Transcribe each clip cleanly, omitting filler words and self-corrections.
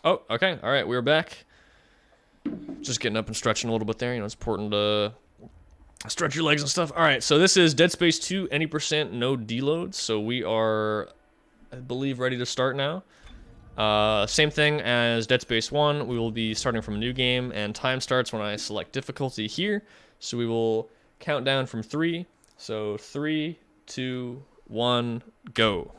Oh, okay. All right, we're back. Just getting up and stretching a little bit there. You know, it's important to stretch your legs and stuff. All right, so this is Dead Space 2, any percent, no deloads. So we are, I believe, ready to start now. Same thing as Dead Space 1. We will be starting from a new game, and time starts when I select difficulty here. So we will count down from 3. So 3, 2, 1, go.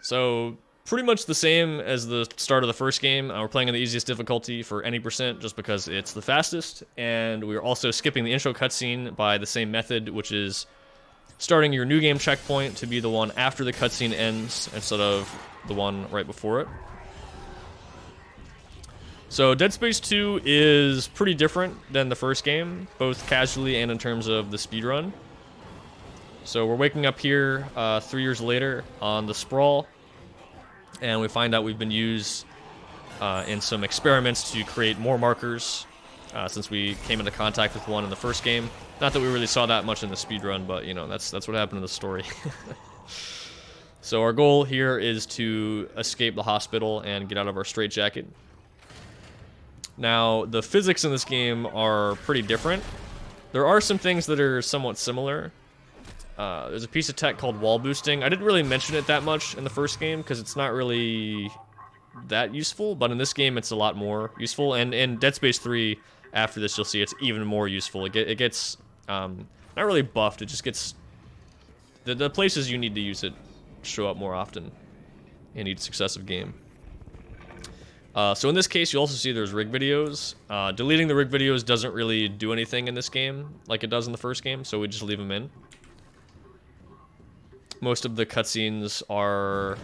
So pretty much the same as the start of the first game. We're playing on the easiest difficulty for any percent just because it's the fastest, and we're also skipping the intro cutscene by the same method, which is starting your new game checkpoint to be the one after the cutscene ends instead of the one right before it. So Dead Space 2 is pretty different than the first game, both casually and in terms of the speedrun. So we're waking up here 3 years later on the Sprawl, and we find out we've been used in some experiments to create more markers since we came into contact with one in the first game. Not that we really saw that much in the speedrun, but you know, that's what happened in the story. So our goal here is to escape the hospital and get out of our straitjacket. Now, the physics in this game are pretty different. There are some things that are somewhat similar. There's a piece of tech called wall boosting. I didn't really mention it that much in the first game because it's not really that useful, but in this game it's a lot more useful. And in Dead Space 3, after this, you'll see it's even more useful. It gets not really buffed. It just gets the places you need to use it show up more often in each successive game. So in this case, you also see there's rig videos. Deleting the rig videos doesn't really do anything in this game like it does in the first game, so we just leave them in. Most of the cutscenes are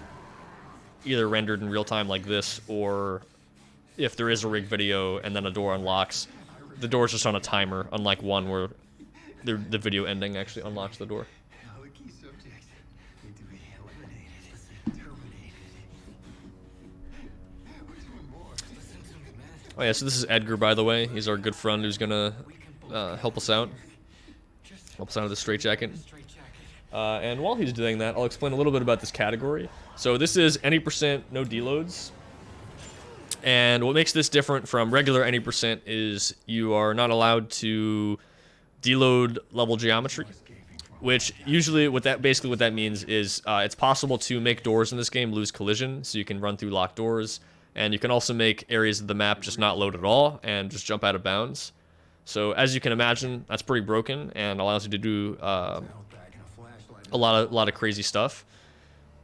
either rendered in real time like this, or if there is a rig video and then a door unlocks, the door's just on a timer, unlike one where the video ending actually unlocks the door. Oh yeah, so this is Edgar, by the way. He's our good friend who's gonna help us out of the straitjacket. And while he's doing that, I'll explain a little bit about this category. So this is any percent, no deloads. And what makes this different from regular any percent is you are not allowed to deload level geometry, which usually what that means is it's possible to make doors in this game lose collision, so you can run through locked doors, and you can also make areas of the map just not load at all and just jump out of bounds. So as you can imagine, that's pretty broken and allows you to do a lot of crazy stuff.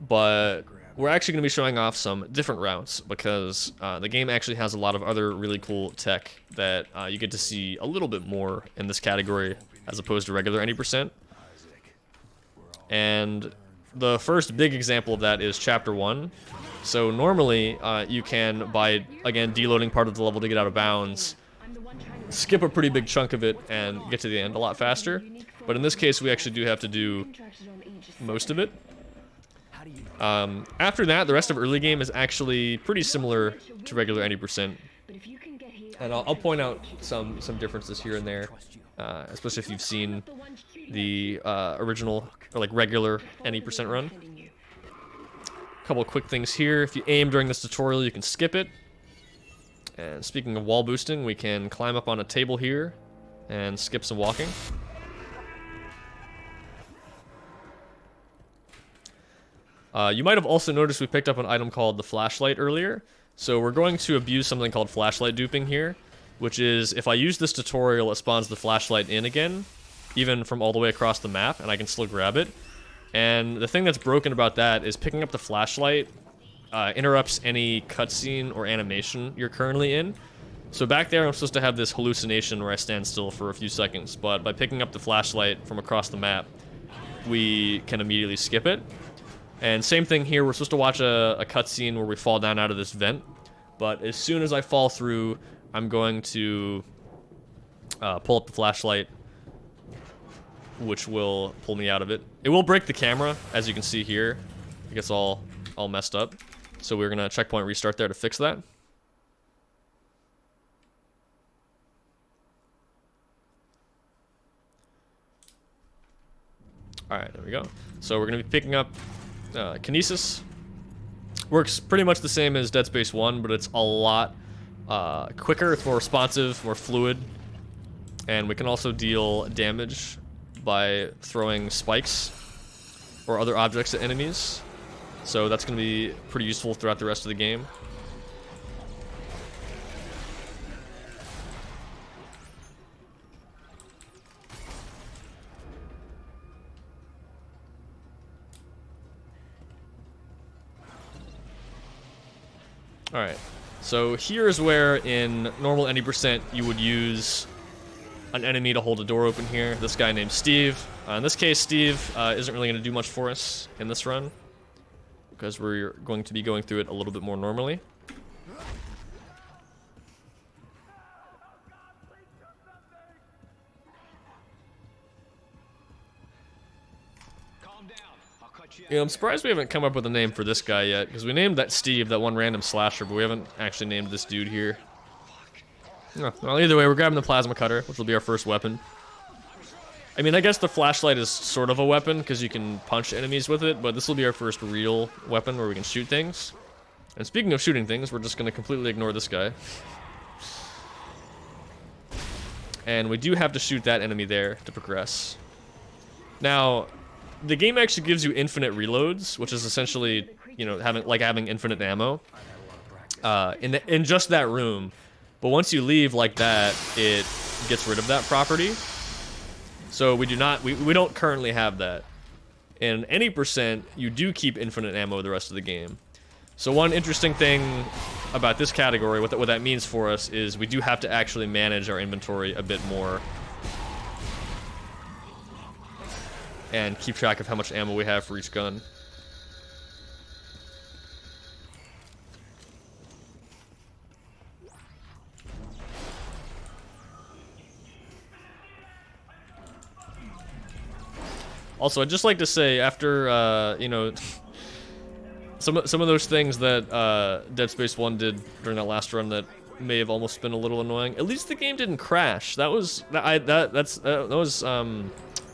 But we're actually going to be showing off some different routes because the game actually has a lot of other really cool tech that you get to see a little bit more in this category as opposed to regular any percent. And the first big example of that is Chapter 1. So normally you can, by again deloading part of the level to get out of bounds, skip a pretty big chunk of it and get to the end a lot faster. But in this case, we actually do have to do most of it. After that, the rest of early game is actually pretty similar to regular any percent. And I'll point out some differences here and there, especially if you've seen the original or like regular any percent run. A couple of quick things here. If you aim during this tutorial, you can skip it. And speaking of wall boosting, we can climb up on a table here and skip some walking. You might have also noticed we picked up an item called the flashlight earlier. So we're going to abuse something called flashlight duping here, which is if I use this tutorial, it spawns the flashlight in again, even from all the way across the map, and I can still grab it. And the thing that's broken about that is picking up the flashlight interrupts any cutscene or animation you're currently in. So back there, I'm supposed to have this hallucination where I stand still for a few seconds, but by picking up the flashlight from across the map, we can immediately skip it. And same thing here, we're supposed to watch a cutscene where we fall down out of this vent, but as soon as I fall through, I'm going to pull up the flashlight, which will pull me out of it. It will break the camera, as you can see here. It gets all messed up. So we're gonna checkpoint restart there to fix that. Alright, there we go. So we're gonna be picking up Kinesis, Works pretty much the same as Dead Space 1, but it's a lot quicker, it's more responsive, more fluid. And we can also deal damage by throwing spikes or other objects at enemies. So that's going to be pretty useful throughout the rest of the game. Alright, so here's where in normal 90% you would use an enemy to hold a door open here. This guy named Steve. In this case, Steve isn't really going to do much for us in this run, because we're going to be going through it a little bit more normally. Yeah, I'm surprised we haven't come up with a name for this guy yet, because we named that Steve, that one random slasher, but we haven't actually named this dude here. Oh, well, either way, we're grabbing the plasma cutter, which will be our first weapon. I mean, I guess the flashlight is sort of a weapon, because you can punch enemies with it, but this will be our first real weapon where we can shoot things. And speaking of shooting things, we're just going to completely ignore this guy. And we do have to shoot that enemy there to progress. Now, the game actually gives you infinite reloads, which is essentially, you know, having infinite ammo in just that room. But once you leave like that, it gets rid of that property. So we don't currently have that. In any percent, you do keep infinite ammo the rest of the game. So one interesting thing about this category, what that means for us, is we do have to actually manage our inventory a bit more. And keep track of how much ammo we have for each gun. Also, I'd just like to say, after, you know, some of those things that Dead Space 1 did during that last run that may have almost been a little annoying, at least the game didn't crash. That was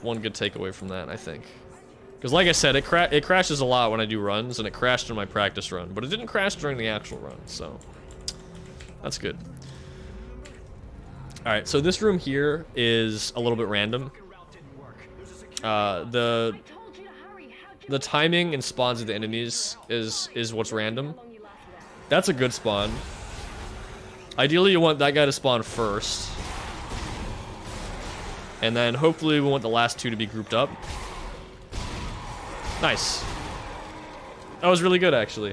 one good takeaway from that, I think. Because like I said, it crashes a lot when I do runs, and it crashed in my practice run, but it didn't crash during the actual run, so that's good. Alright, so this room here is a little bit random. The timing and spawns of the enemies is what's random. That's a good spawn. Ideally, you want that guy to spawn first. And then hopefully we want the last two to be grouped up. Nice. That was really good, actually.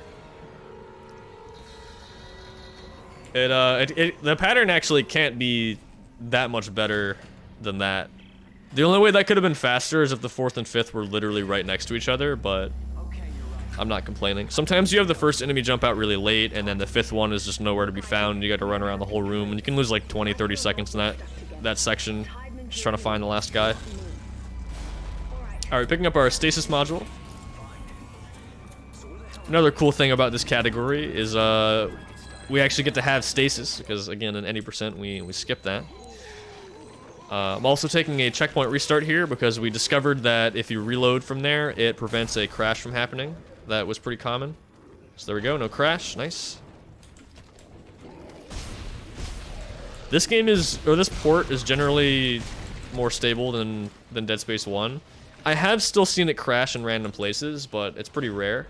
The pattern actually can't be that much better than that. The only way that could have been faster is if the fourth and fifth were literally right next to each other, but I'm not complaining. Sometimes you have the first enemy jump out really late, and then the fifth one is just nowhere to be found. You got to run around the whole room, and you can lose like 20-30 seconds in that section. Just trying to find the last guy. Alright, picking up our stasis module. Another cool thing about this category is we actually get to have stasis, because again, in any percent we skip that. I'm also taking a checkpoint restart here because we discovered that if you reload from there, it prevents a crash from happening. That was pretty common. So there we go, no crash, nice. This game this port is generally more stable than Dead Space 1. I have still seen it crash in random places, but it's pretty rare.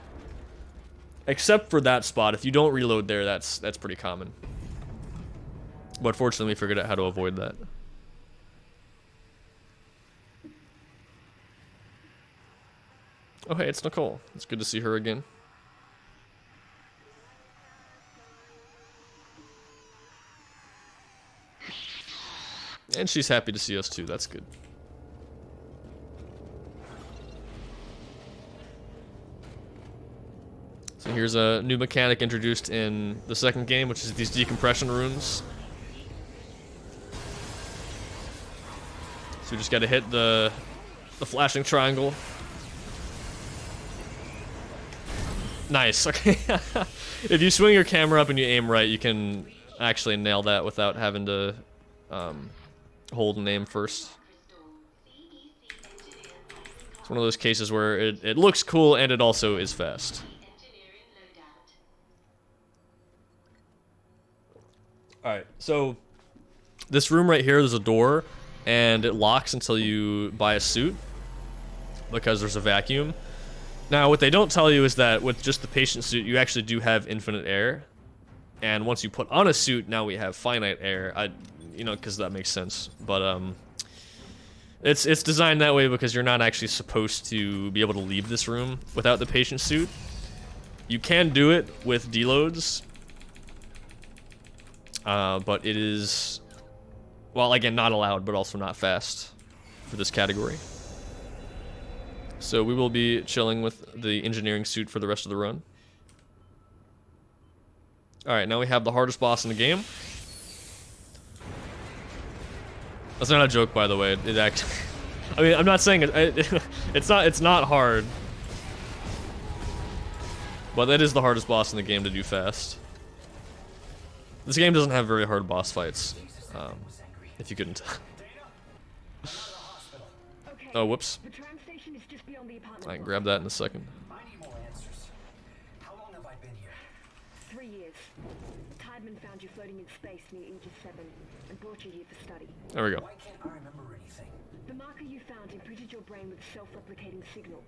Except for that spot. If you don't reload there, that's pretty common. But fortunately, we figured out how to avoid that. Oh hey, it's Nicole. It's good to see her again. And she's happy to see us too, that's good. So here's a new mechanic introduced in the second game, which is these decompression rooms. So we just gotta hit the flashing triangle. Nice, okay. If you swing your camera up and you aim right, you can actually nail that without having to hold and aim first. It's one of those cases where it looks cool and it also is fast. Alright, so this room right here, there's a door, and it locks until you buy a suit, because there's a vacuum. Now, what they don't tell you is that with just the patient suit, you actually do have infinite air. And once you put on a suit, now we have finite air. You know, because that makes sense. But, it's designed that way because you're not actually supposed to be able to leave this room without the patient suit. You can do it with deloads. But it is, well, again, not allowed, but also not fast for this category. So we will be chilling with the engineering suit for the rest of the run. Alright, now we have the hardest boss in the game. That's not a joke, by the way. It actually, I mean, I'm not saying it's not hard. But that is the hardest boss in the game to do fast. This game doesn't have very hard boss fights, if you couldn't tell. Oh, whoops. I can grab that in a second. I need more answers. How long have I been here? 3 years. Tideman found you floating in space near Aegis 7 and brought you here for study. There we go. Why can't I remember anything? The marker you found imprinted your brain with a self-replicating signal.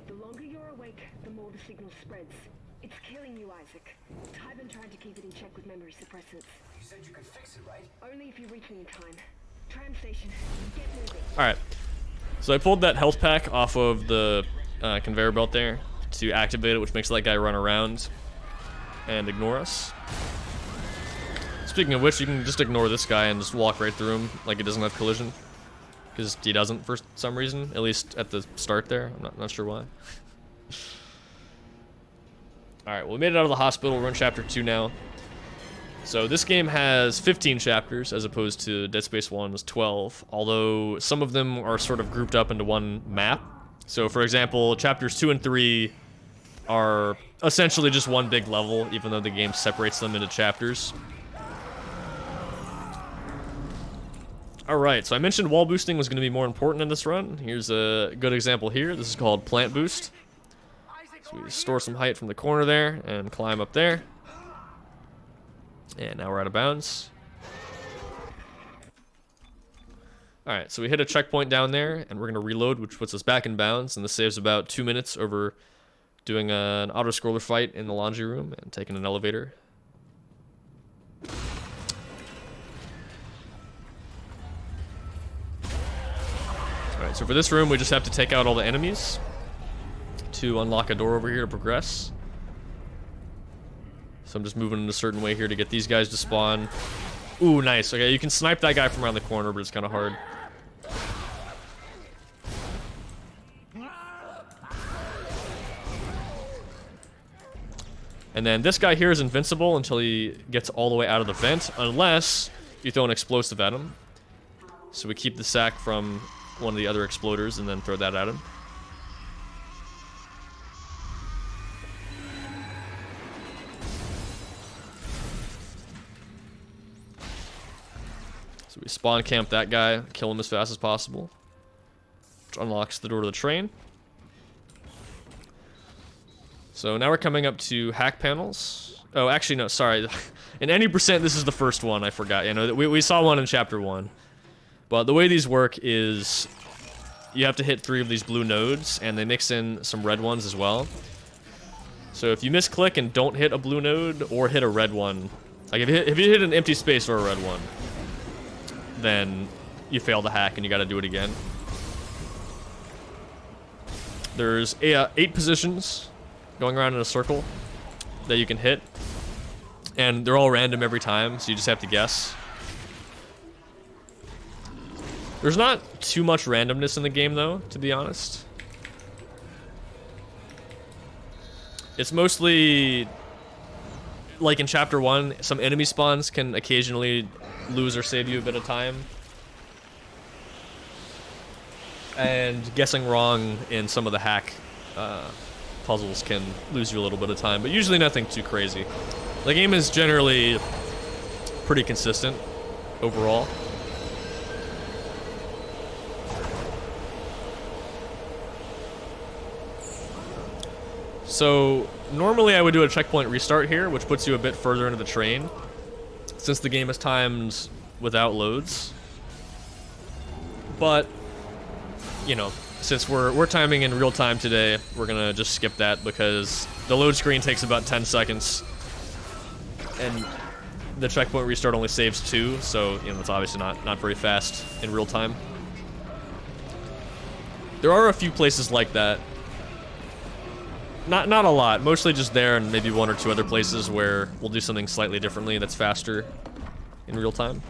The longer you're awake, the more the signal spreads. It's killing you, Isaac. Tideman tried to keep it in check with memory suppressants. You said you could fix it, right? Only if you reach me in time. Tram station, get moving. Alright. So I pulled that health pack off of the conveyor belt there to activate it, which makes that guy run around and ignore us. Speaking of which, you can just ignore this guy and just walk right through him like it doesn't have collision. Because he doesn't for some reason, at least at the start there. I'm not sure why. Alright, well, we made it out of the hospital. We're in chapter 2 now. So this game has 15 chapters as opposed to Dead Space 1's 12, although some of them are sort of grouped up into one map. So for example, chapters 2 and 3 are essentially just one big level, even though the game separates them into chapters. Alright, so I mentioned wall boosting was going to be more important in this run. Here's a good example here. This is called Plant Boost. So we store some height from the corner there and climb up there. And now we're out of bounds. Alright, so we hit a checkpoint down there, and we're going to reload, which puts us back in bounds, and this saves about 2 minutes over doing an auto-scroller fight in the laundry room and taking an elevator. Alright, so for this room, we just have to take out all the enemies to unlock a door over here to progress. So I'm just moving in a certain way here to get these guys to spawn. Ooh, nice. Okay, you can snipe that guy from around the corner, but it's kind of hard. And then this guy here is invincible until he gets all the way out of the vent, unless you throw an explosive at him. So we keep the sack from one of the other exploders and then throw that at him. So we spawn camp that guy, kill him as fast as possible, which unlocks the door to the train. So now we're coming up to hack panels. Oh, actually, no, sorry. In any percent, this is the first one. I forgot. You know, we saw one in chapter 1. But the way these work is you have to hit 3 of these blue nodes, and they mix in some red ones as well. So if you misclick and don't hit a blue node or hit a red one, like if you hit an empty space or a red one, then you fail the hack and you gotta do it again. There's 8 positions going around in a circle that you can hit, and they're all random every time, so you just have to guess. There's not too much randomness in the game, though, to be honest. It's mostly, like in chapter 1, some enemy spawns can occasionally lose or save you a bit of time. And guessing wrong in some of the hack puzzles can lose you a little bit of time, but usually nothing too crazy. The game is generally pretty consistent overall. So normally I would do a checkpoint restart here, which puts you a bit further into the train. since the game is timed without loads. But, you know, since we're timing in real time today, we're gonna just skip that because the load screen takes about 10 seconds. And the checkpoint restart only saves 2, so, you know, it's obviously not very fast in real time. There are a few places like that. Not a lot, mostly just there and maybe 1 or 2 other places where we'll do something slightly differently that's faster in real time.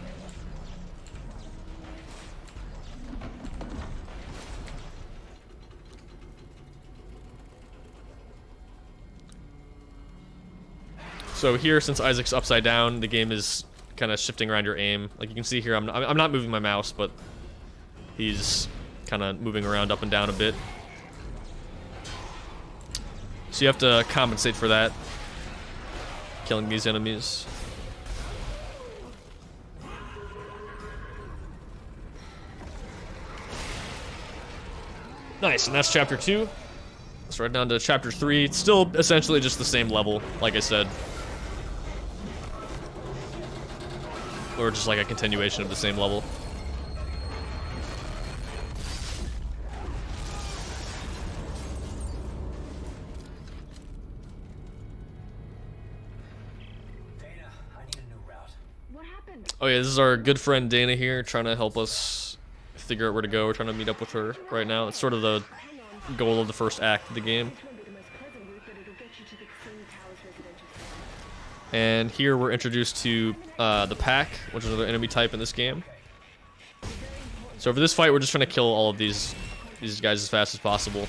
So here, since Isaac's upside down, the game is kind of shifting around your aim. Like you can see here, I'm not moving my mouse, but he's kind of moving around up and down a bit. So you have to compensate for that, killing these enemies. Nice, and that's chapter 2. Let's right down to chapter 3. It's still essentially just the same level, like I said. Or just like a continuation of the same level. Dana, I need a new route. What happened? Oh yeah, this is our good friend Dana here, trying to help us figure out where to go. We're trying to meet up with her right now. It's sort of the goal of the first act of the game. This won't be the most pleasant route, but it'll get you to the Casino Towers residential center. And here we're introduced to the Pack, which is another enemy type in this game. So for this fight, we're just trying to kill all of these guys as fast as possible.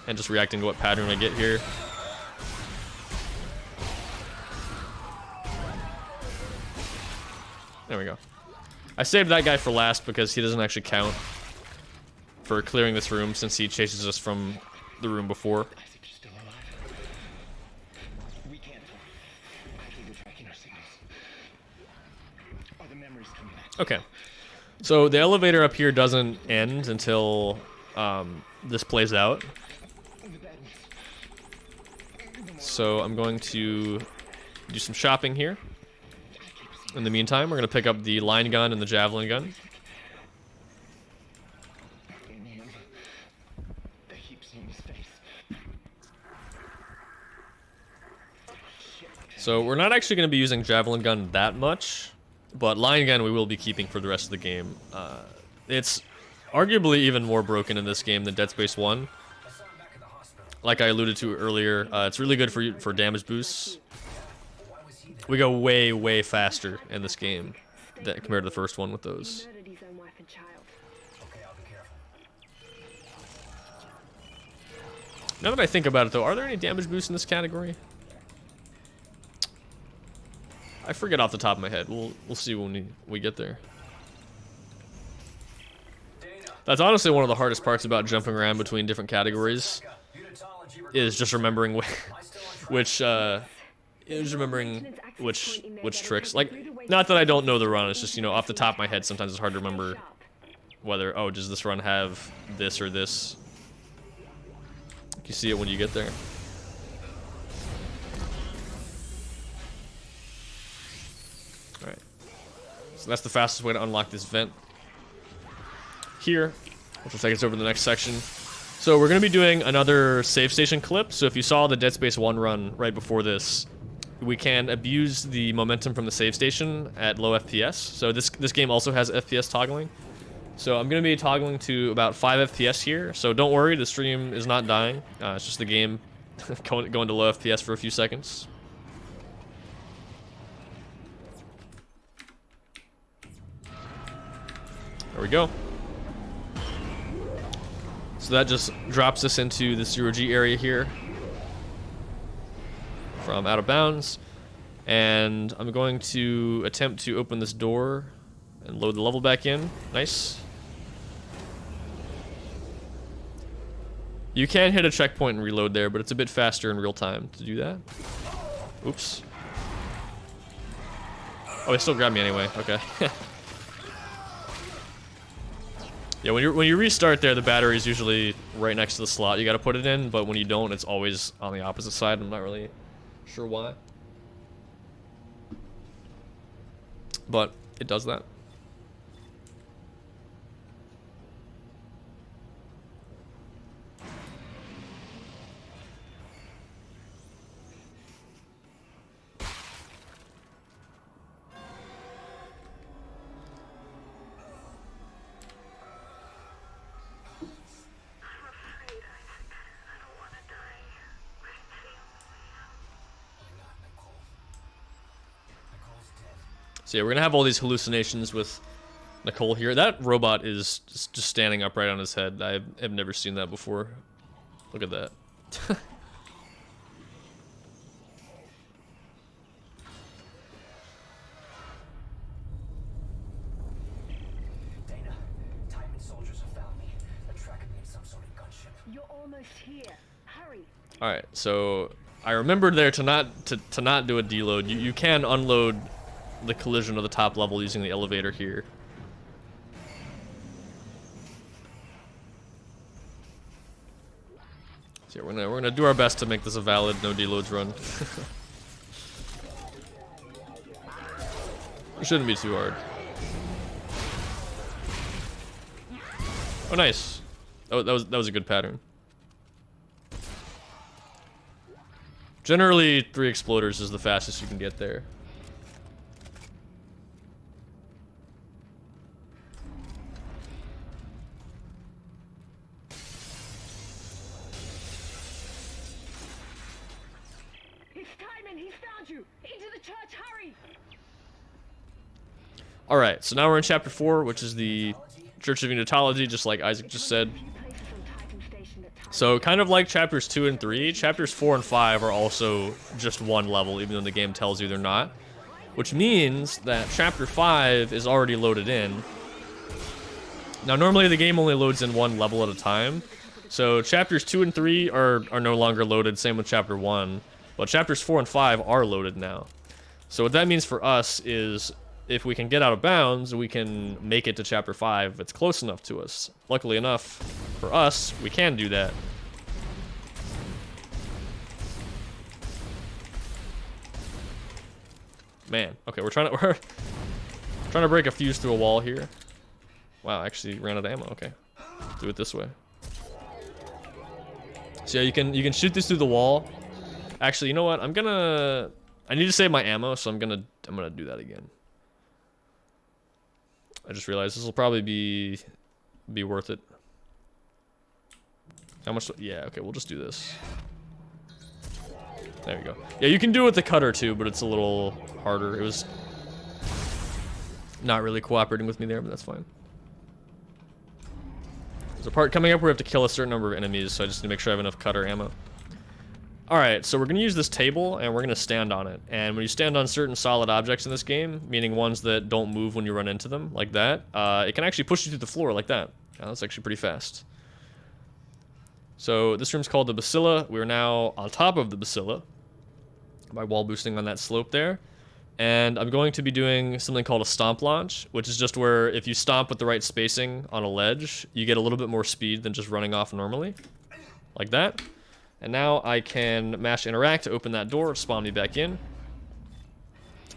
And just reacting to what pattern I get here. There we go. I saved that guy for last because he doesn't actually count for clearing this room since he chases us from the room before. Isaac, you're still alive. We can't. I think we're tracking our signals. Are the memories coming back? Okay. So the elevator up here doesn't end until this plays out. So I'm going to do some shopping here. In the meantime, we're going to pick up the line gun and the javelin gun. They keep seeing his face. So we're not actually going to be using javelin gun that much, but line gun we will be keeping for the rest of the game. It's arguably even more broken in this game than Dead Space 1. Like I alluded to earlier, it's really good for damage boosts. We go way, way faster in this game compared to the first one with those. He murdered his own wife and child. Okay, I'll be careful. Now that I think about it, though, are there any damage boosts in this category? I forget off the top of my head. We'll see when we get there. That's honestly one of the hardest parts about jumping around between different categories, is just remembering which tricks. Like, not that I don't know the run, it's just, you know, off the top of my head, sometimes it's hard to remember whether, oh, does this run have this or this? You see it when you get there. Alright. So that's the fastest way to unlock this vent here, which will take us over to the next section. So we're going to be doing another save station clip. So if you saw the Dead Space 1 run right before this, we can abuse the momentum from the save station at low FPS. So this game also has FPS toggling. So I'm going to be toggling to about 5 FPS here. So don't worry, the stream is not dying. It's just the game going to low FPS for a few seconds. There we go. So that just drops us into the 0G area here from out of bounds. And I'm going to attempt to open this door and load the level back in. Nice. You can hit a checkpoint and reload there, but it's a bit faster in real time to do that. Oops. Oh, they still grabbed me anyway. Okay. Yeah, when you restart there, the battery is usually right next to the slot you got to put it in, but when you don't, it's always on the opposite side. I'm not really sure why, but it does that. So yeah, we're gonna have all these hallucinations with Nicole here. That robot is just standing upright on his head. I have never seen that before. Look at that. Dana, Titan soldiers have found me. They're tracking me in some sort of gunship. You're almost here. Hurry. All right, so I remembered there to not do a deload. You can unload the collision of the top level using the elevator here. So yeah, we're gonna do our best to make this a valid no deloads run. It shouldn't be too hard. Oh, nice. Oh, that was a good pattern. Generally, 3 exploders is the fastest you can get there. It's Timon. He's found you. Into the church. Hurry. All right, so now we're in chapter 4, which is the Church of Unitology, just like Isaac just said. Few places on Titan Station that Timon So kind of like chapters 2 and 3, chapters 4 and 5 are also just one level, even though the game tells you they're not. Which means that chapter 5 is already loaded in. Now normally the game only loads in one level at a time. So chapters 2 and 3 are no longer loaded, same with chapter 1. But chapters 4 and 5 are loaded now. So what that means for us is if we can get out of bounds, we can make it to chapter 5 if it's close enough to us. Luckily enough, for us, we can do that. Man, okay, we're trying to break a fuse through a wall here. Wow, I actually ran out of ammo. Okay, do it this way. So yeah, you can shoot this through the wall. Actually, you know what? I need to save my ammo, so I'm gonna do that again. I just realized this will probably be worth it. How much? Yeah, okay, we'll just do this. There we go. Yeah, you can do it with the cutter too, but it's a little harder. It was not really cooperating with me there, but that's fine. There's a part coming up where we have to kill a certain number of enemies, so I just need to make sure I have enough cutter ammo. Alright, so we're going to use this table, and we're going to stand on it. And when you stand on certain solid objects in this game, meaning ones that don't move when you run into them, like that, it can actually push you through the floor like that. That's actually pretty fast. So this room's called the Bacilla. We're now on top of the Bacilla by wall boosting on that slope there. And I'm going to be doing something called a stomp launch, which is just where if you stomp with the right spacing on a ledge, you get a little bit more speed than just running off normally. Like that. And now I can mash interact to open that door, spawn me back in.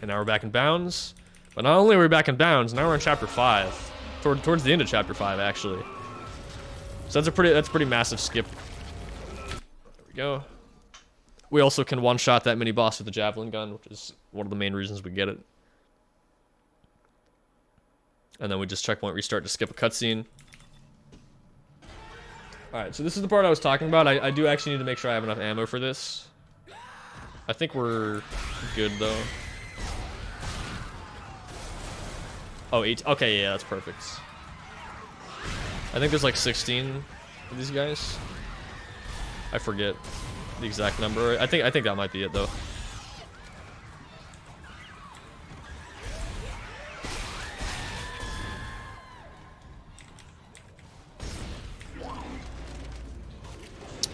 And now we're back in bounds. But not only are we back in bounds, now we're in chapter 5. Towards the end of chapter 5, actually. So that's a pretty massive skip. There we go. We also can one-shot that mini-boss with the javelin gun, which is one of the main reasons we get it. And then we just checkpoint restart to skip a cutscene. Alright, so this is the part I was talking about. I do actually need to make sure I have enough ammo for this. I think we're good, though. Oh, 8. Okay, yeah, that's perfect. I think there's like 16 of these guys. I forget the exact number. I think that might be it, though.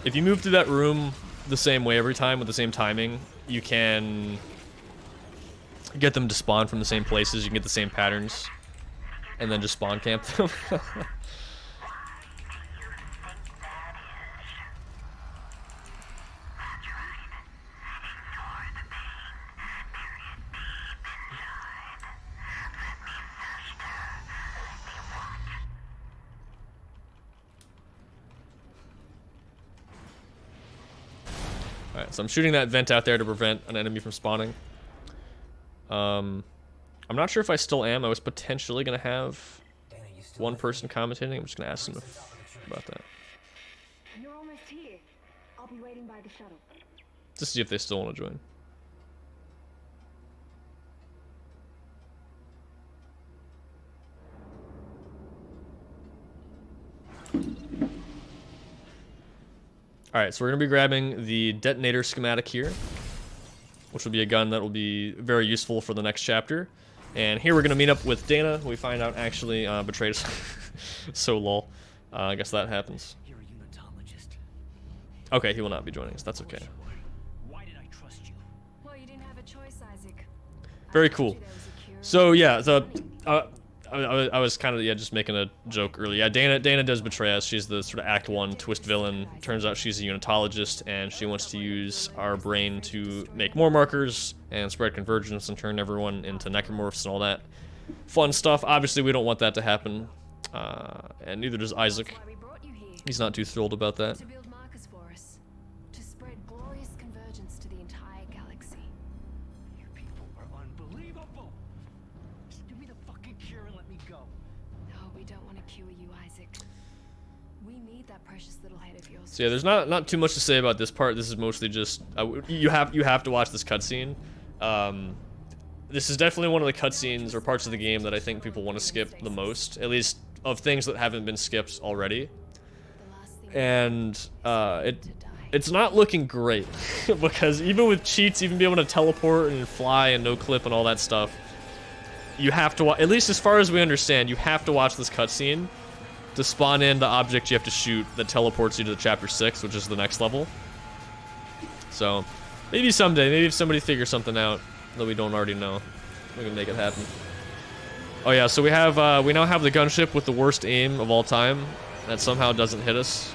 If you move through that room the same way every time with the same timing, you can get them to spawn from the same places. You can get the same patterns and then just spawn camp them. So I'm shooting that vent out there to prevent an enemy from spawning. I'm not sure if I still am. I was potentially going to have one person commentating. I'm just going to ask them about that. You're almost here. I'll be waiting by the shuttle. Just see if they still want to join. Alright, so we're going to be grabbing the detonator schematic here, which will be a gun that will be very useful for the next chapter. And here we're going to meet up with Dana, who we find out actually betrayed us. So lol. I guess that happens. You're a unitologist. Okay, he will not be joining us. That's okay. Why did I trust you? Well, you didn't have a choice, Isaac. Very cool. So yeah, I was kind of just making a joke earlier. Yeah, Dana does betray us. She's the sort of Act 1 twist villain. Turns out she's a unitologist, and she wants to use our brain to make more markers and spread convergence and turn everyone into necromorphs and all that fun stuff. Obviously, we don't want that to happen, and neither does Isaac. He's not too thrilled about that. To build markers for us, to spread glorious convergence to the entire galaxy. You people are unbelievable. Just give me the fucking cure and let me go. No, we don't want to cure you, Isaac. We need that precious little head of yours. So yeah, there's not too much to say about this part. This is mostly just you have to watch this cutscene. This is definitely one of the cutscenes or parts of the game that I think people want to skip the most, at least of things that haven't been skipped already. And it's not looking great because even with cheats, even being able to teleport and fly and no clip and all that stuff, you have to, at least as far as we understand, you have to watch this cutscene to spawn in the object you have to shoot that teleports you to chapter 6, which is the next level. So maybe someday, maybe if somebody figures something out that we don't already know, we can make it happen. Oh yeah, so we now have the gunship with the worst aim of all time that somehow doesn't hit us.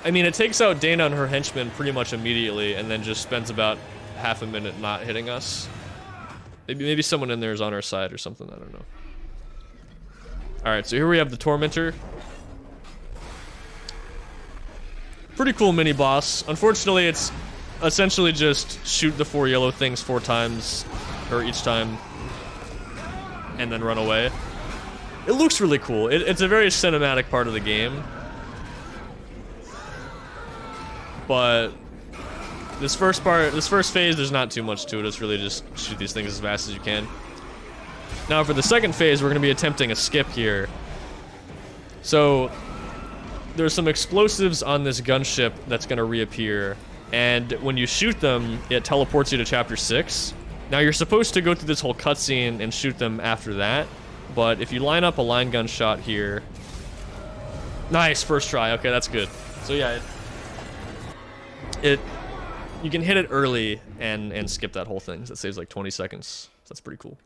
I mean, it takes out Dana and her henchmen pretty much immediately, and then just spends about half a minute not hitting us. Maybe someone in there is on our side or something. I don't know. All right, so here we have the Tormentor. Pretty cool mini boss. Unfortunately, it's essentially just shoot the 4 yellow things 4 times, or each time, and then run away. It looks really cool. It's a very cinematic part of the game. But this first phase, there's not too much to it. It's really just shoot these things as fast as you can. Now for the second phase, we're going to be attempting a skip here. So there's some explosives on this gunship that's going to reappear. And when you shoot them, it teleports you to chapter 6. Now you're supposed to go through this whole cutscene and shoot them after that. But if you line up a line gun shot here... Nice, first try. Okay, that's good. So yeah, you can hit it early and skip that whole thing. So that saves like 20 seconds. So that's pretty cool.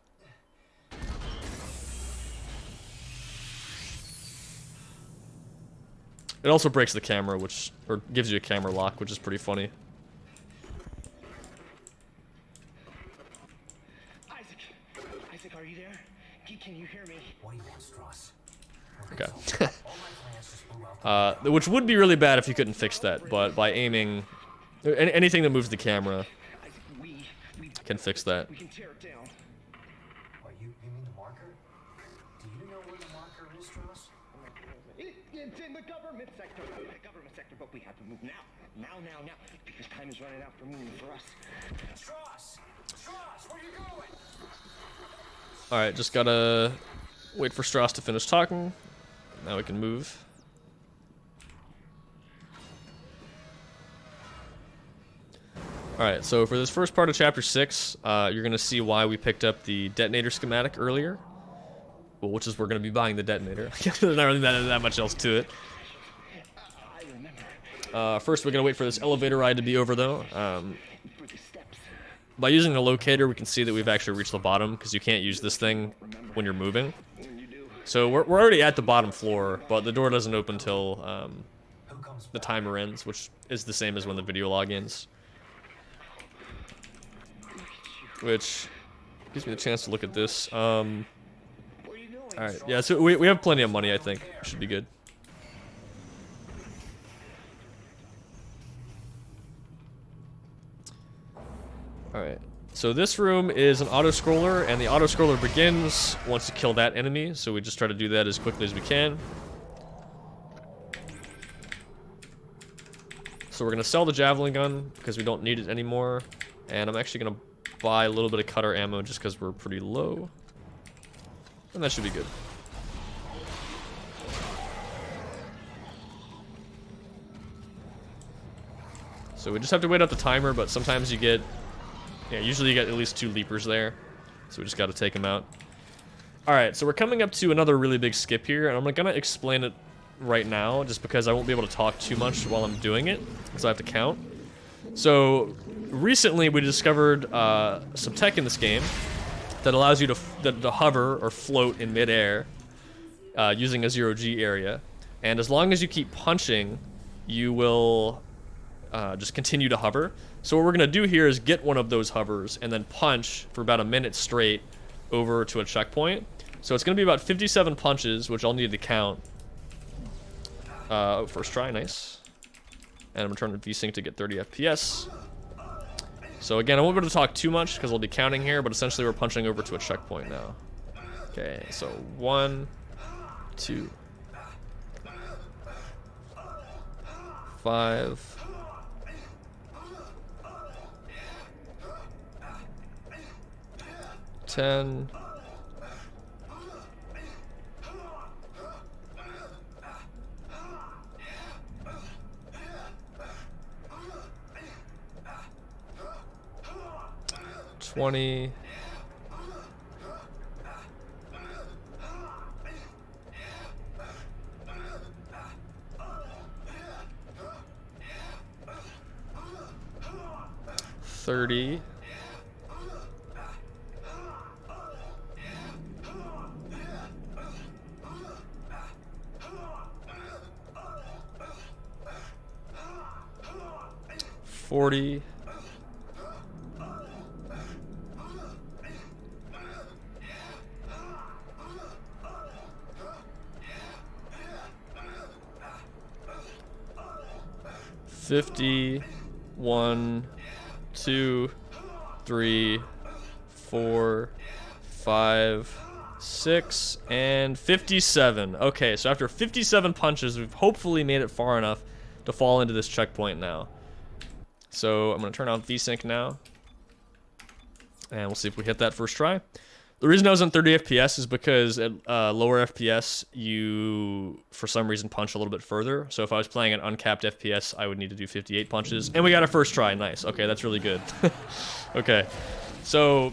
It also breaks the camera, or gives you a camera lock, which is pretty funny. Isaac, are you there? Can you hear me? What do you want, Strauss? Okay. Which would be really bad if you couldn't fix that, but by aiming... Anything that moves the camera can fix that. We can tear it down. What, you mean the marker? Do you know where the marker is, Strauss? It's in the government sector. But we have to move now. Now. Because time is running out for me and for us. Strauss, where are you going? Alright, just gotta wait for Strauss to finish talking. Now we can move. Alright, so for this first part of chapter 6, you're gonna see why we picked up the detonator schematic earlier. Well, which is we're gonna be buying the detonator. There's not really that much else to it. First, we're gonna wait for this elevator ride to be over, though. By using the locator, we can see that we've actually reached the bottom, because you can't use this thing when you're moving. So we're already at the bottom floor, but the door doesn't open till the timer ends, which is the same as when the video log ends. Which gives me the chance to look at this. Alright, yeah, so we have plenty of money, I think. Should be good. Alright. So this room is an auto-scroller, and the auto-scroller begins once you kill that enemy, so we just try to do that as quickly as we can. So we're going to sell the javelin gun, because we don't need it anymore. And I'm actually going to buy a little bit of cutter ammo, just because we're pretty low. And that should be good. So we just have to wait out the timer, but sometimes you get... Yeah, usually you get at least 2 leapers there. So we just got to take them out. Alright, so we're coming up to another really big skip here, and I'm going to explain it right now, just because I won't be able to talk too much while I'm doing it, because I have to count. So, recently we discovered some tech in this game that allows you to hover or float in midair using a 0G area. And as long as you keep punching, you will just continue to hover. So what we're going to do here is get one of those hovers and then punch for about a minute straight over to a checkpoint. So it's going to be about 57 punches, which I'll need to count. First try, nice. And I'm going to turn the VSync to get 30 FPS. So again, I won't be able to talk too much because I'll be counting here, but essentially we're punching over to a checkpoint now. Okay, so 1, 2, 5, 10, 20, 30, 40, 50, 1, 2, 3, 4, 5, 6, and 57. Okay, so after 57 punches, we've hopefully made it far enough to fall into this checkpoint now. So I'm going to turn on VSync now, and we'll see if we hit that first try. The reason I was on 30 FPS is because at lower FPS, you, for some reason, punch a little bit further. So if I was playing at uncapped FPS, I would need to do 58 punches. And we got our first try. Nice. Okay, that's really good. Okay. So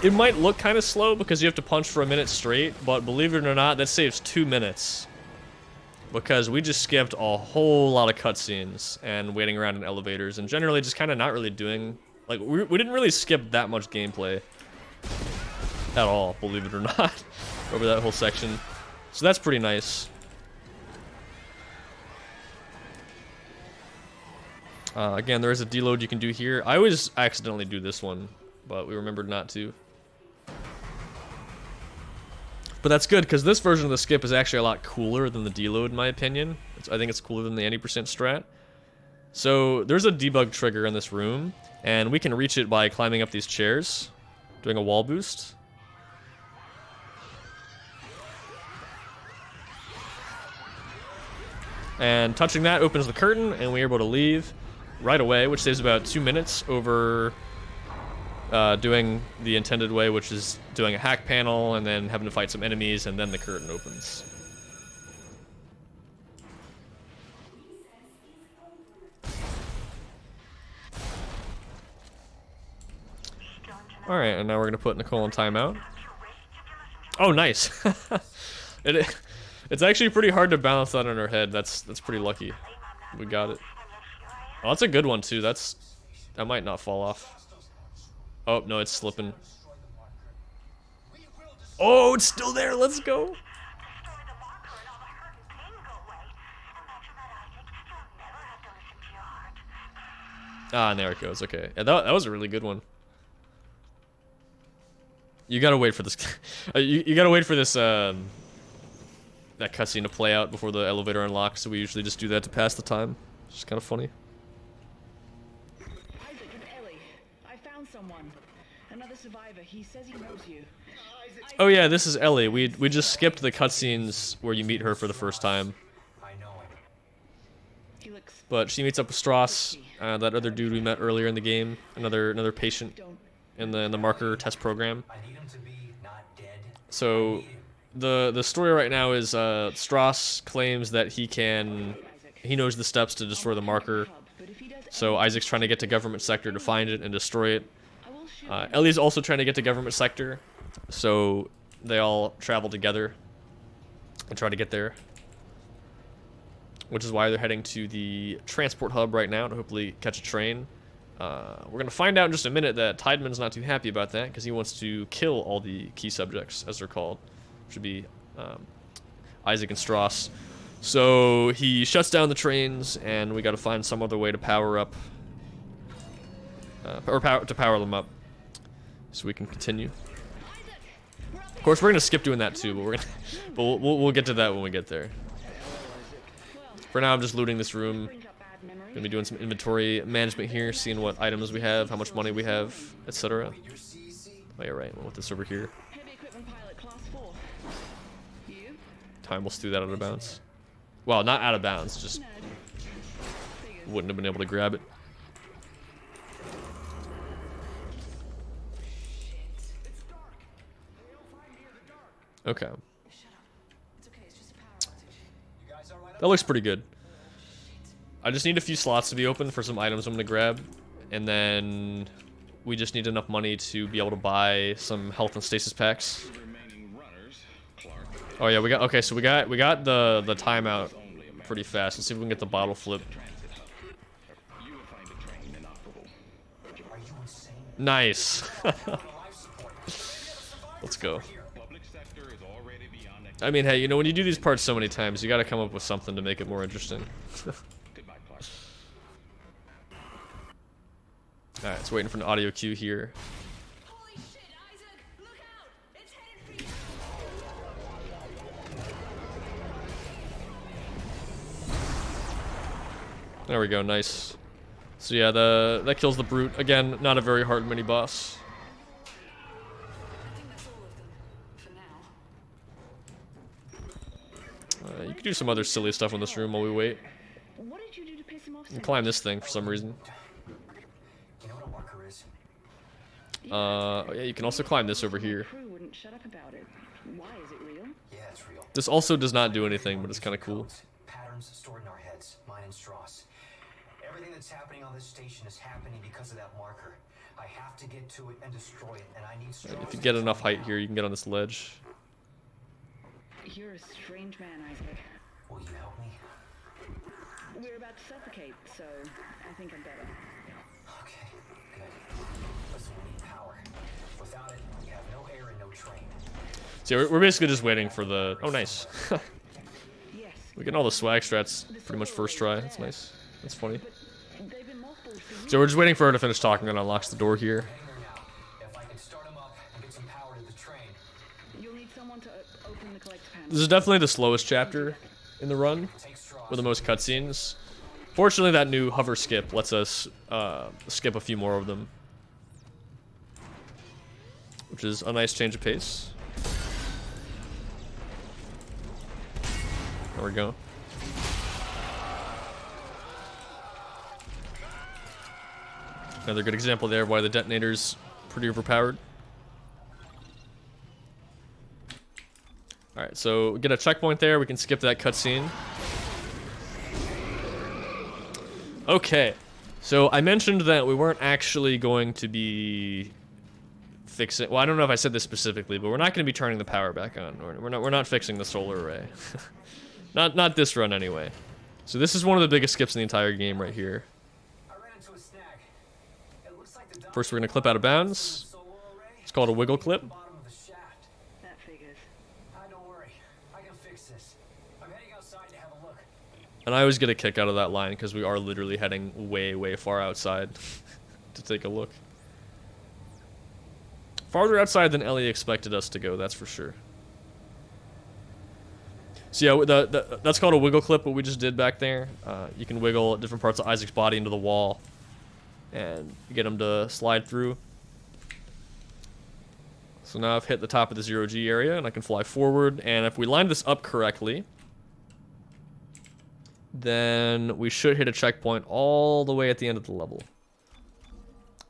it might look kind of slow because you have to punch for a minute straight, but believe it or not, that saves 2 minutes. Because we just skipped a whole lot of cutscenes and waiting around in elevators and generally just kind of not really doing... Like, we didn't really skip that much gameplay at all, believe it or not, over that whole section. So that's pretty nice. Again, there is a deload you can do here. I always accidentally do this one, but we remembered not to. But that's good, because this version of the skip is actually a lot cooler than the deload, in my opinion. I think it's cooler than the 90% strat. So there's a debug trigger in this room, and we can reach it by climbing up these chairs, doing a wall boost. And touching that opens the curtain, and we're able to leave right away, which saves about 2 minutes over doing the intended way, which is doing a hack panel and then having to fight some enemies, and then the curtain opens. Alright, and now we're going to put Nicole in timeout. Oh, nice! It's actually pretty hard to balance that on her head. That's pretty lucky. We got it. Oh, that's a good one, too. That might not fall off. Oh, no, it's slipping. Oh, it's still there! Let's go! Ah, and there it goes. Okay. Yeah, that was a really good one. You gotta wait for this. you gotta wait for this that cutscene to play out before the elevator unlocks. So we usually just do that to pass the time. It's just kind of funny. Isaac, it's found someone. Another survivor. He says he knows you. Oh yeah, this is Ellie. We just skipped the cutscenes where you meet her for the first time. I know him. He looks But she meets up with Strauss, that other dude we met earlier in the game, another patient in the marker test program. I need him to be not dead. So the story right now is Strauss claims that he knows the steps to destroy the marker. So Isaac's trying to get to government sector to find it and destroy it. Ellie's also trying to get to government sector, so they all travel together and try to get there. Which is why they're heading to the transport hub right now to hopefully catch a train. We're going to find out in just a minute that Tideman's not too happy about that because he wants to kill all the key subjects, as they're called. Which would be Isaac and Strauss. So he shuts down the trains, and we got to find some other way to power up, to power them up, so we can continue. Of course, we're gonna skip doing that too, but we'll get to that when we get there. For now, I'm just looting this room. Gonna be doing some inventory management here, seeing what items we have, how much money we have, etc. Oh yeah, right. We'll put this over here. heavy equipment pilot class 4. You? Time will stew that out of bounds. Well, not out of bounds, just Nerd. Figures. wouldn't have been able to grab it. Okay. That looks pretty good. I just need a few slots to be open for some items I'm gonna grab, and then we just need enough money to be able to buy some health and stasis packs. Oh yeah, okay, so we got the timeout pretty fast. Let's see if we can get the bottle flip. Nice. Let's go. I mean, hey, you know, when you do these parts so many times, you gotta come up with something to make it more interesting. Alright, it's waiting for an audio cue here. Holy shit, Isaac! Look out! It's headed for you! There we go, nice. So yeah, that kills the brute. Again, not a very hard mini boss. I think that's all of them. For now. You can do some other silly stuff in this room while we wait. What did you do to piss him off? You can climb this thing for some reason. You know what a marker is? Oh yeah, you can also climb this over here. Crew wouldn't shut up about it. Why is it real? Yeah, it's real. This also does not do anything, but it's kind of cool. Patterns stored in our heads, mine and Strauss. Everything that's happening on this station is happening because of that marker. I have to get to it and destroy it, and I need Strauss. If you get enough height here, you can get on this ledge. You're a strange man, Isaac. Will you help me? We're about to suffocate, so I think I'm better. Okay, good. Listen, we need power. Without it, we have no air and no train. So yeah, we're basically just waiting for the... Oh, nice. Yes. We get all the swag strats pretty much first try. That's nice. That's funny. But they've been mothballed for So we're just waiting for her to finish talking, and unlocks the door here. Hang there now. If I can start them up and get some power to the train. You'll need someone to open the collector panel. This is definitely the slowest chapter in the run, Take Strauss. with the most cutscenes. Fortunately, that new hover skip lets us skip a few more of them, which is a nice change of pace. There we go. Another good example there of why the detonator's pretty overpowered. Alright, so get a checkpoint there. We can skip that cutscene. Okay, so I mentioned that we weren't actually going to be fixing... Well, I don't know if I said this specifically, but we're not going to be turning the power back on. We're not fixing the solar array. Not this run, anyway. So this is one of the biggest skips in the entire game right here. I ran into a snag. It looks like the First, we're going to clip out of bounds. solar array. It's called a wiggle clip. Bottom of the shaft. That figures. Don't worry. I can fix this. I'm heading outside to have a look. And I always get a kick out of that line because we are literally heading way, way far outside to take a look. Farther outside than Ellie expected us to go, that's for sure. So yeah, that's called a wiggle clip, what we just did back there. You can wiggle different parts of Isaac's body into the wall and get him to slide through. So now I've hit the top of the 0G area, and I can fly forward. And if we line this up correctly, then we should hit a checkpoint all the way at the end of the level.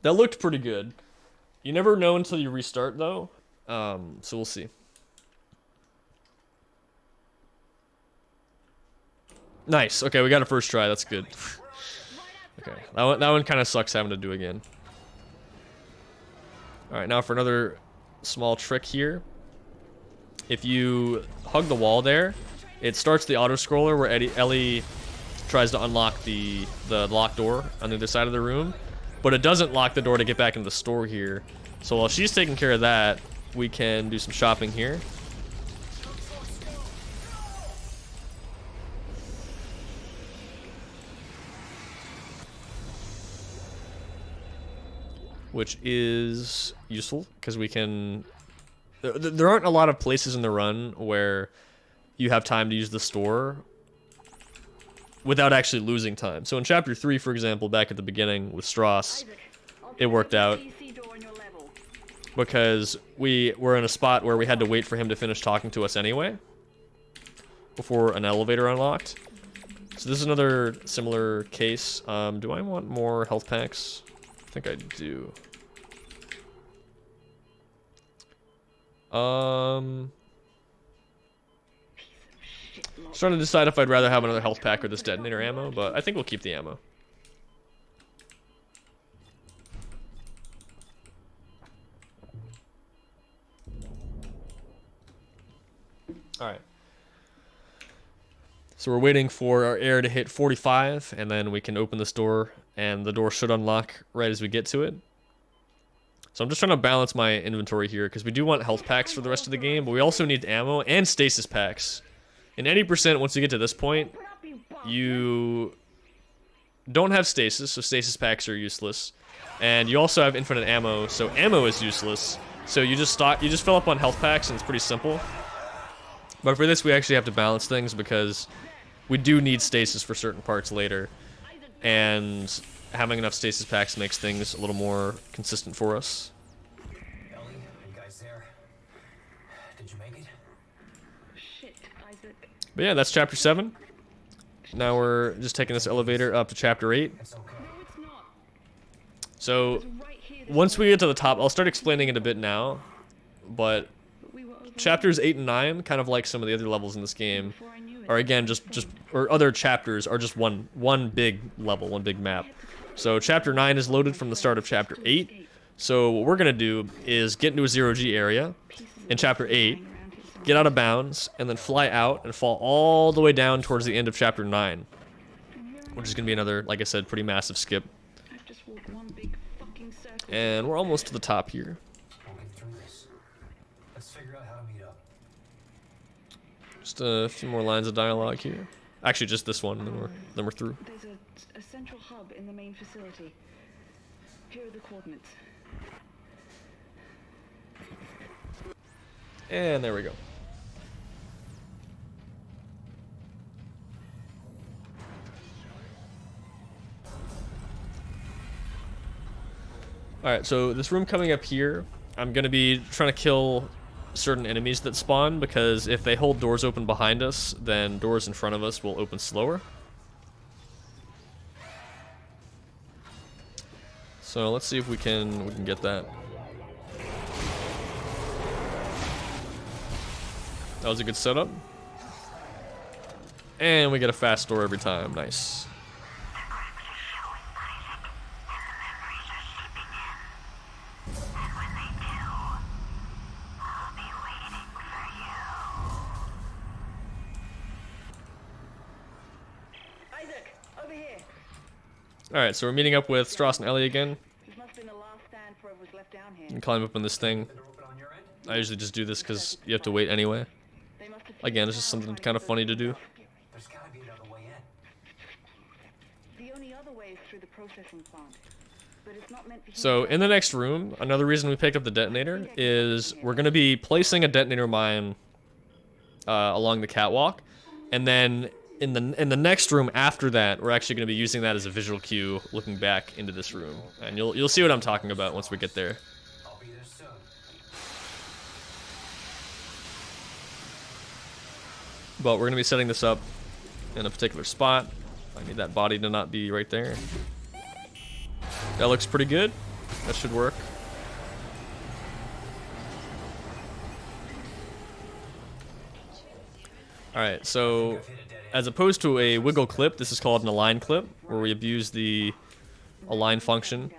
That looked pretty good. You never know until you restart, though. So we'll see. Nice. Okay, we got a first try. That's good. Okay, that one kind of sucks having to do again. All right, now for another small trick here. If you hug the wall there, it starts the auto scroller where Ellie tries to unlock the locked door on the other side of the room, but it doesn't lock the door to get back into the store here. So while she's taking care of that, we can do some shopping here. Which is useful because we can... There aren't a lot of places in the run where you have time to use the store without actually losing time. So in Chapter 3, for example, back at the beginning with Strauss, it worked out because we were in a spot where we had to wait for him to finish talking to us anyway before an elevator unlocked. So this is another similar case. Do I want more health packs? I think I do. Just trying to decide if I'd rather have another health pack or this detonator ammo, but I think we'll keep the ammo. Alright. So we're waiting for our air to hit 45, and then we can open this door, and the door should unlock right as we get to it. So I'm just trying to balance my inventory here, because we do want health packs for the rest of the game, but we also need ammo and stasis packs. In 80%, once you get to this point, you don't have stasis, so stasis packs are useless. And you also have infinite ammo, so ammo is useless. So you just fill up on health packs, and it's pretty simple. But for this, we actually have to balance things, because we do need stasis for certain parts later. And having enough stasis packs makes things a little more consistent for us. Ellie, are you guys there? Did you make it? Shit, Isaac. But yeah, that's Chapter 7. Now we're just taking this elevator up to Chapter 8. It's okay. No, it's not. So It's right here. once we get to the top, I'll start explaining it a bit now. But We were over Chapters 8 and 9, kind of like some of the other levels in this game, before I knew it. are again or other chapters are just one big level, one big map. So Chapter 9 is loaded from the start of Chapter 8. So what we're gonna do is get into a 0G area in Chapter 8, get out of bounds, and then fly out and fall all the way down towards the end of Chapter 9, which is gonna be another, like I said, pretty massive skip. I've just walked one big fucking circle. And we're almost to the top here. We'll get through this. Let's figure out how to meet up. Just a few more lines of dialogue here. Actually, just this one, and then we're through. There's a central hub in the main facility. Here are the coordinates. And there we go. Alright, so this room coming up here, I'm going to be trying to kill certain enemies that spawn, because if they hold doors open behind us, then doors in front of us will open slower. So let's see if we can get that. That was a good setup. And we get a fast door every time. Nice. Isaac, over here. Alright, so we're meeting up with Strauss and Ellie again. This must have been the last stand for whoever's left down here. You can climb up on this thing. Did it open on your end? I usually just do this because you have to wait anyway. They must have Again, it's just something kind of funny to do. There's gotta be another way in. The only other way is through the processing plant. But it's not meant for So in the next room, another reason we picked up the detonator is we're going to be placing a detonator mine along the catwalk, and then in the next room after that, we're actually going to be using that as a visual cue, looking back into this room, and you'll see what I'm talking about once we get there. I'll be there soon. But we're going to be setting this up in a particular spot. I need that body to not be right there. That looks pretty good. That should work. Alright, so as opposed to a wiggle clip, this is called an align clip, where we abuse the align function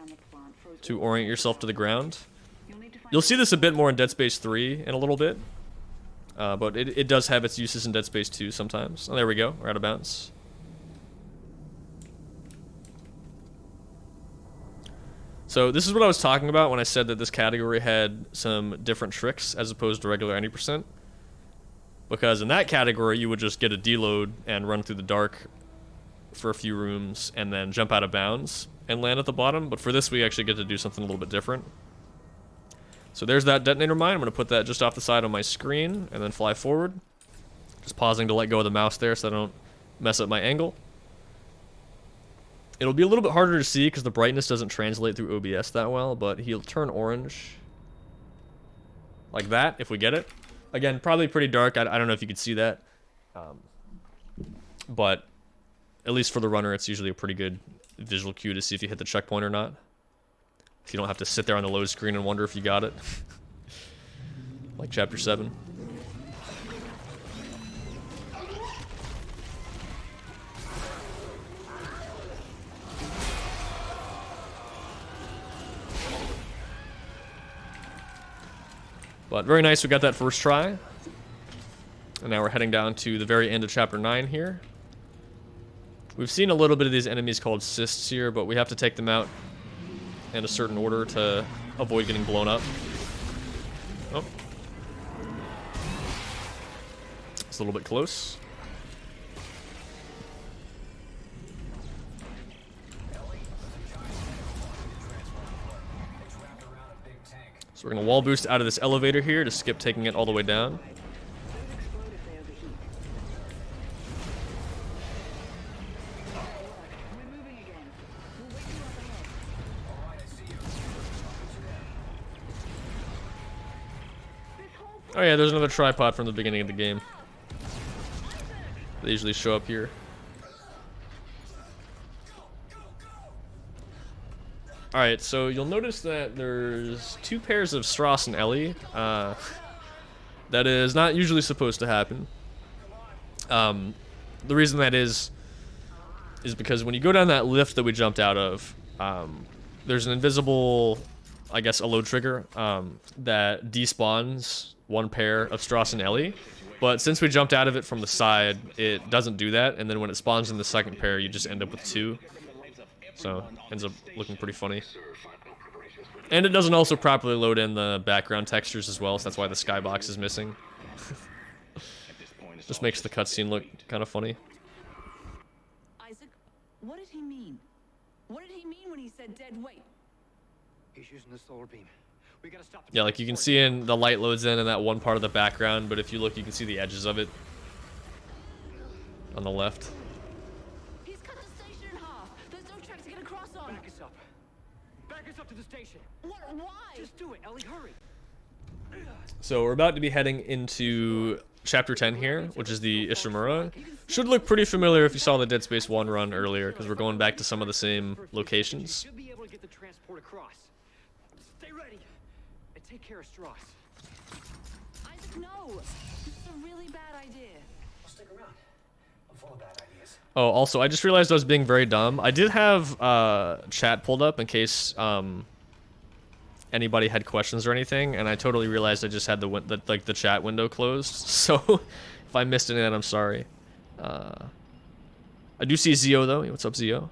to orient yourself to the ground. You'll see this a bit more in Dead Space 3 in a little bit, but it does have its uses in Dead Space 2 sometimes. Oh, there we go, we're out of bounds. So this is what I was talking about when I said that this category had some different tricks as opposed to regular 90%. Because in that category, you would just get a deload and run through the dark for a few rooms and then jump out of bounds and land at the bottom. But for this, we actually get to do something a little bit different. So there's that detonator mine. I'm going to put that just off the side of my screen and then fly forward. Just pausing to let go of the mouse there so I don't mess up my angle. It'll be a little bit harder to see because the brightness doesn't translate through OBS that well, but he'll turn orange. Like that, if we get it. Again, probably pretty dark. I don't know if you could see that. But at least for the runner, it's usually a pretty good visual cue to see if you hit the checkpoint or not. So you don't have to sit there on the load screen and wonder if you got it. Like Chapter 7. But very nice, we got that first try. And now we're heading down to the very end of Chapter 9 here. We've seen a little bit of these enemies called cysts here, but we have to take them out in a certain order to avoid getting blown up. Oh. It's a little bit close. So we're going to wall boost out of this elevator here to skip taking it all the way down. Oh yeah, there's another tripod from the beginning of the game. They usually show up here. Alright, so you'll notice that there's two pairs of Strauss and Ellie. That is not usually supposed to happen. The reason that is because when you go down that lift that we jumped out of, there's an invisible, I guess, a load trigger that despawns one pair of Strauss and Ellie. But since we jumped out of it from the side, it doesn't do that, and then when it spawns in the second pair, you just end up with two. So, ends up looking pretty funny. And it doesn't also properly load in the background textures as well, so that's why the skybox is missing. Just makes the cutscene look kind of funny. Isaac, what did he mean? What did he mean when he said dead weight? He's using the solar beam. We gotta stop the Yeah, like you can see in the light loads in that one part of the background, but if you look, you can see the edges of it on the left. He's cut the station in half. There's no track to get across on. Back us up. Back us up to the station. What? Why? Just do it, Ellie. Hurry. So we're about to be heading into Chapter 10 here, which is the Ishimura. Should look pretty familiar if you saw the Dead Space 1 run earlier, because we're going back to some of the same locations. Should be able to get the transport across. Stay ready. And take care of Strauss. Isaac, no. This is a really bad idea. I'll stick around. I'm full of bad ideas. Oh, also, I just realized I was being very dumb. I did have chat pulled up in case anybody had questions or anything, and I totally realized I just had the chat window closed. So if I missed any of that, I'm sorry. I do see Zio though. What's up, Zio?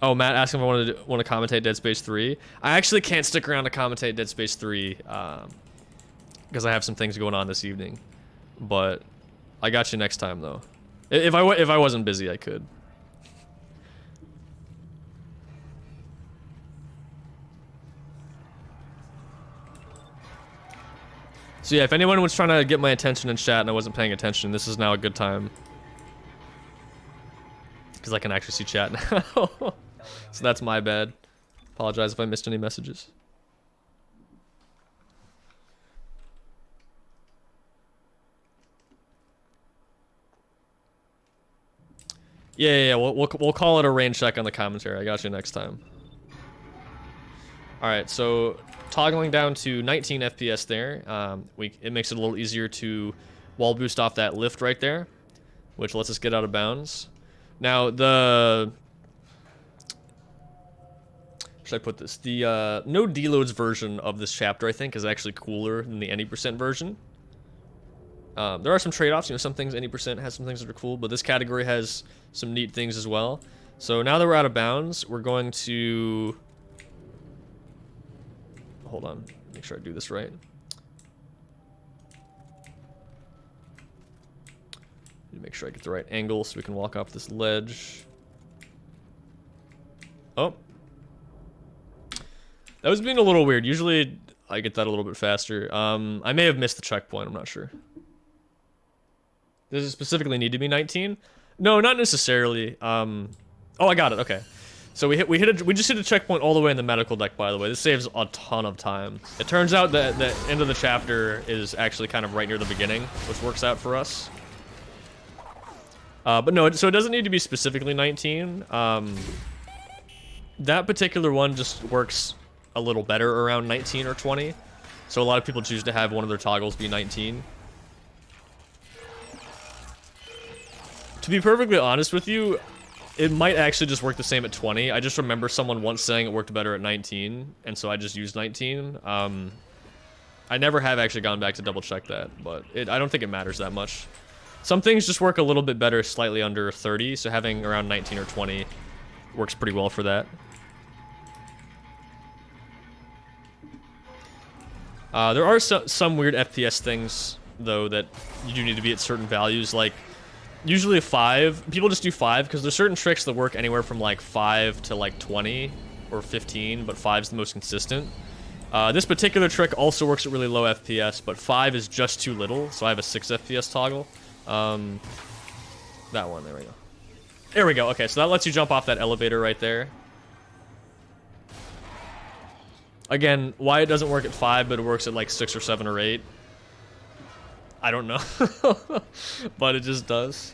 Oh, Matt asking if I want to commentate Dead Space 3. I actually can't stick around to commentate Dead Space 3 because I have some things going on this evening. But I got you next time though. If I wasn't busy, I could. So yeah, if anyone was trying to get my attention in chat and I wasn't paying attention, this is now a good time. Because I can actually see chat now. So that's my bad. Apologize if I missed any messages. Yeah. We'll call it a rain check on the commentary. I got you next time. All right, so toggling down to 19 FPS there, it makes it a little easier to wall boost off that lift right there, which lets us get out of bounds. Now the should I put this? The no deloads version of this chapter I think is actually cooler than the any percent version. There are some trade-offs, you know, some things any percent has some things that are cool, but this category has some neat things as well. So now that we're out of bounds, we're going to hold on, make sure I do this right. Make sure I get the right angle so we can walk off this ledge. Oh. That was being a little weird. Usually I get that a little bit faster. I may have missed the checkpoint, I'm not sure. Does it specifically need to be 19? No, not necessarily. Oh, I got it, okay. So we just hit a checkpoint all the way in the medical deck, by the way. This saves a ton of time. It turns out that the end of the chapter is actually kind of right near the beginning, which works out for us. But no, so it doesn't need to be specifically 19. That particular one just works a little better around 19 or 20. So a lot of people choose to have one of their toggles be 19. To be perfectly honest with you, it might actually just work the same at 20. I just remember someone once saying it worked better at 19, and so I just used 19. I never have actually gone back to double check that, but I don't think it matters that much. Some things just work a little bit better slightly under 30, so having around 19 or 20 works pretty well for that. There are some weird FPS things, though, that you do need to be at certain values, like usually 5. People just do 5 because there's certain tricks that work anywhere from like 5 to like 20 or 15, but 5 is the most consistent. This particular trick also works at really low FPS, but 5 is just too little, so I have a 6 FPS toggle. That one, there we go. There we go, okay, so that lets you jump off that elevator right there. Again, why it doesn't work at 5, but it works at like 6 or 7 or 8. I don't know, but it just does.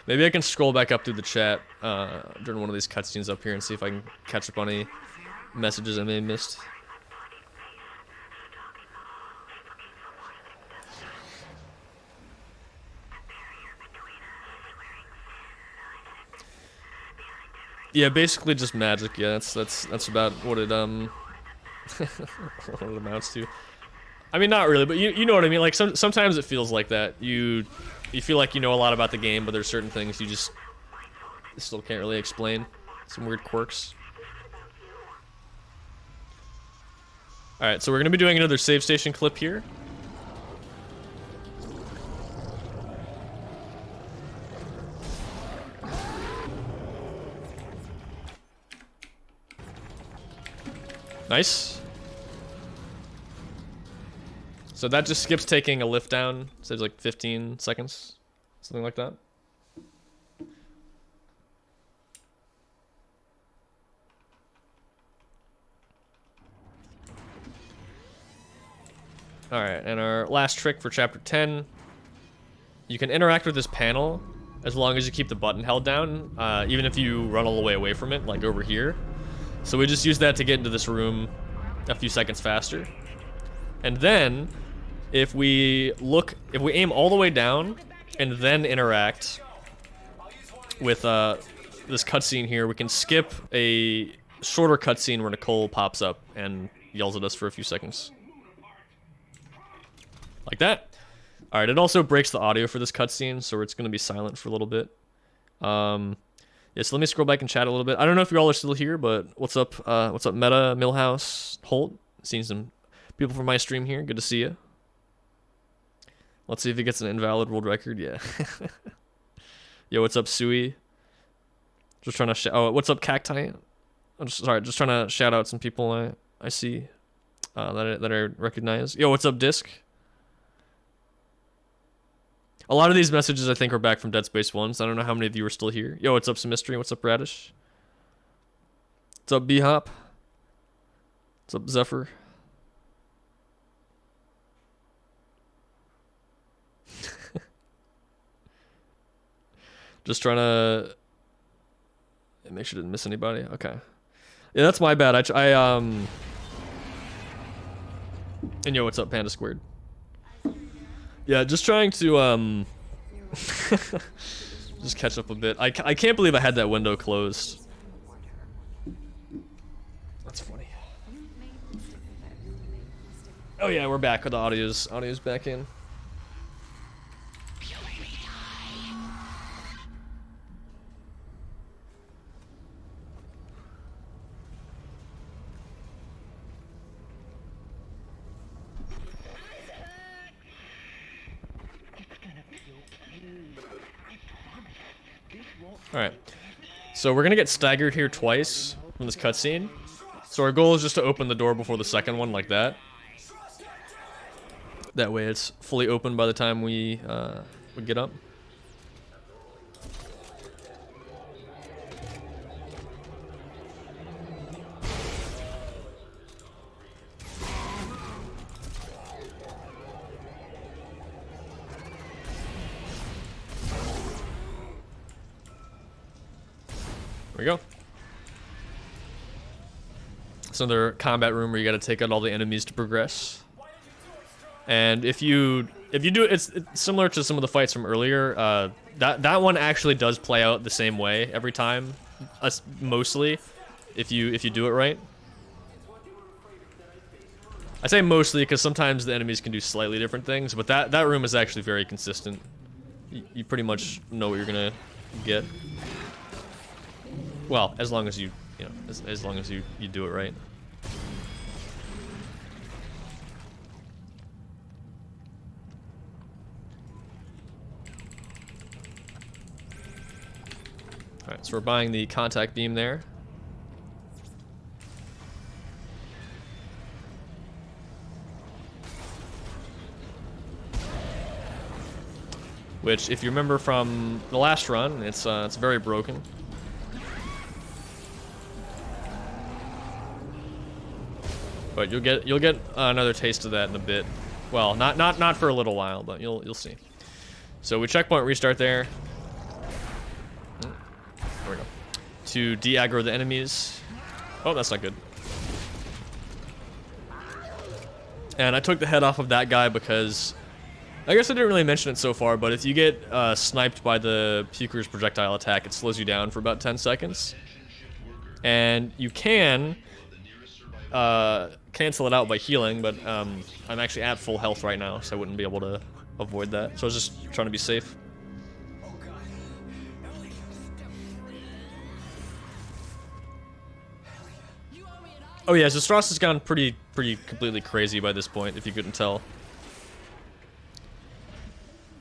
Maybe I can scroll back up through the chat during one of these cutscenes up here and see if I can catch up on any messages I may have missed. Yeah, basically just magic. Yeah, that's about what it what it amounts to. I mean, not really, but you know what I mean. Like sometimes it feels like that. You feel like you know a lot about the game, but there's certain things you just still can't really explain. Some weird quirks. All right, so we're gonna be doing another save station clip here. Nice. So that just skips taking a lift down, saves like 15 seconds, something like that. Alright, and our last trick for chapter 10. You can interact with this panel as long as you keep the button held down, even if you run all the way away from it, like over here. So we just use that to get into this room a few seconds faster. And then, if we aim all the way down and then interact with this cutscene here, we can skip a shorter cutscene where Nicole pops up and yells at us for a few seconds. Like that. Alright, it also breaks the audio for this cutscene, so it's going to be silent for a little bit. Yeah, so let me scroll back and chat a little bit. I don't know if you all are still here, but what's up? What's up, Meta, Millhouse, Holt? Seeing some people from my stream here. Good to see you. Let's see if he gets an invalid world record. Yeah. Yo, what's up, Sui? Just trying to oh, what's up, Cacti? I'm just trying to shout out some people I see that I recognize. Yo, what's up, Disc? A lot of these messages I think are back from Dead Space 1, so I don't know how many of you are still here. Yo, what's up, Some Mystery? What's up, Radish? What's up, B-Hop? What's up, Zephyr? Just trying to make sure I didn't miss anybody. Okay. Yeah, that's my bad. And yo, what's up, Panda Squared? Yeah, just trying to just catch up a bit. I can't believe I had that window closed. That's funny. Oh yeah, we're back with the audio's back in. Alright, so we're gonna get staggered here twice from this cutscene. So our goal is just to open the door before the second one, like that. That way it's fully open by the time we get up. There we go. It's another combat room where you gotta take out all the enemies to progress. And if you do it, it's similar to some of the fights from earlier. That one actually does play out the same way every time, mostly, if you do it right. I say mostly because sometimes the enemies can do slightly different things, but that room is actually very consistent. You pretty much know what you're gonna get. Well, as long as you know, as long as you do it right. Alright, so we're buying the contact beam there. Which, if you remember from the last run, it's very broken. But you'll get another taste of that in a bit. Well, not for a little while, but you'll see. So we checkpoint restart there. There we go. To de-aggro the enemies. Oh, that's not good. And I took the head off of that guy because I guess I didn't really mention it so far, but if you get sniped by the Puker's projectile attack, it slows you down for about 10 seconds. And you can cancel it out by healing, but I'm actually at full health right now, so I wouldn't be able to avoid that. So I was just trying to be safe. Oh yeah, so Strauss has gone pretty completely crazy by this point, if you couldn't tell.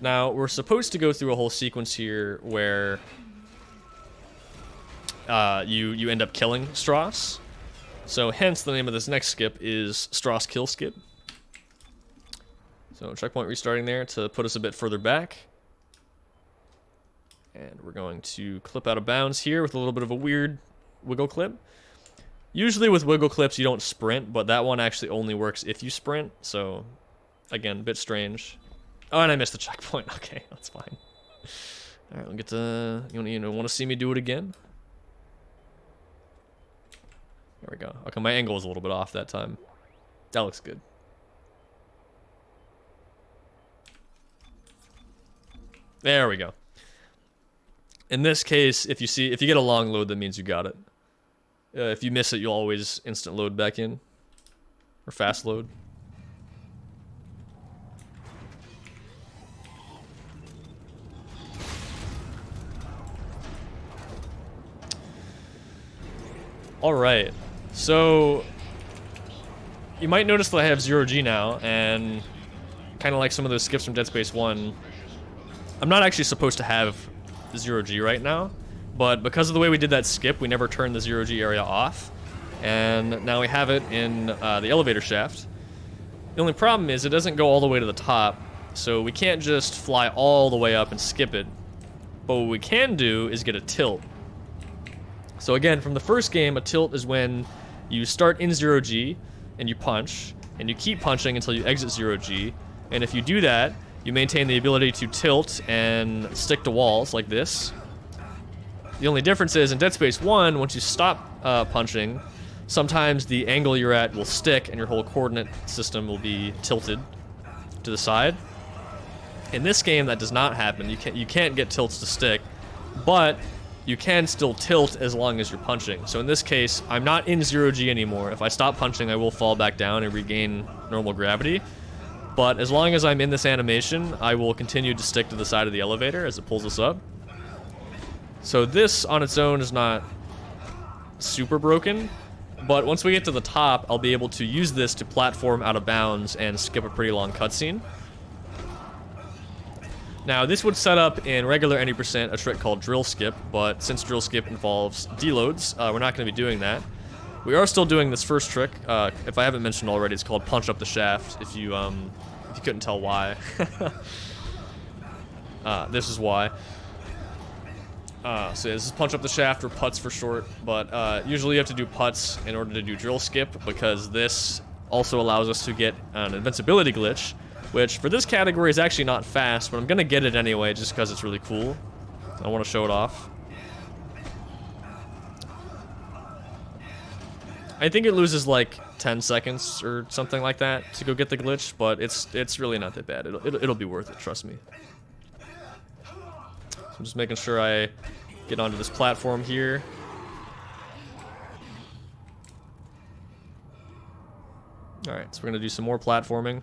Now, we're supposed to go through a whole sequence here where you end up killing Strauss. So hence the name of this next skip is Strauss Kill Skip. So checkpoint restarting there to put us a bit further back. And we're going to clip out of bounds here with a little bit of a weird wiggle clip. Usually with wiggle clips you don't sprint, but that one actually only works if you sprint. So again, a bit strange. Oh, and I missed the checkpoint. Okay, that's fine. All right, we'll get to. You want to see me do it again? There we go. Okay, my angle was a little bit off that time. That looks good. There we go. In this case, if you get a long load, that means you got it. If you miss it, you'll always instant load back in, or fast load. All right. So, you might notice that I have 0G now, and kind of like some of those skips from Dead Space 1, I'm not actually supposed to have 0G right now, but because of the way we did that skip, we never turned the 0G area off, and now we have it in the elevator shaft. The only problem is it doesn't go all the way to the top, so we can't just fly all the way up and skip it, but what we can do is get a tilt. So again, from the first game, a tilt is when you start in 0G and you punch, and you keep punching until you exit 0G. And if you do that, you maintain the ability to tilt and stick to walls like this. The only difference is in Dead Space 1, once you stop punching, sometimes the angle you're at will stick and your whole coordinate system will be tilted to the side. In this game, that does not happen. You can't get tilts to stick, but you can still tilt as long as you're punching. So in this case, I'm not in 0G anymore. If I stop punching, I will fall back down and regain normal gravity. But as long as I'm in this animation, I will continue to stick to the side of the elevator as it pulls us up. So this on its own is not super broken, but once we get to the top, I'll be able to use this to platform out of bounds and skip a pretty long cutscene. Now, this would set up in regular any% a trick called drill skip, but since drill skip involves deloads, we're not going to be doing that. We are still doing this first trick. If I haven't mentioned already, it's called punch up the shaft. If you couldn't tell why, this is why. So this is punch up the shaft, or putts for short, but usually you have to do putts in order to do drill skip, because this also allows us to get an invincibility glitch, which for this category is actually not fast, but I'm gonna get it anyway just because it's really cool. I want to show it off. I think it loses like 10 seconds or something like that to go get the glitch, but it's really not that bad. It'll be worth it, trust me. So I'm just making sure I get onto this platform here. Alright, so we're gonna do some more platforming.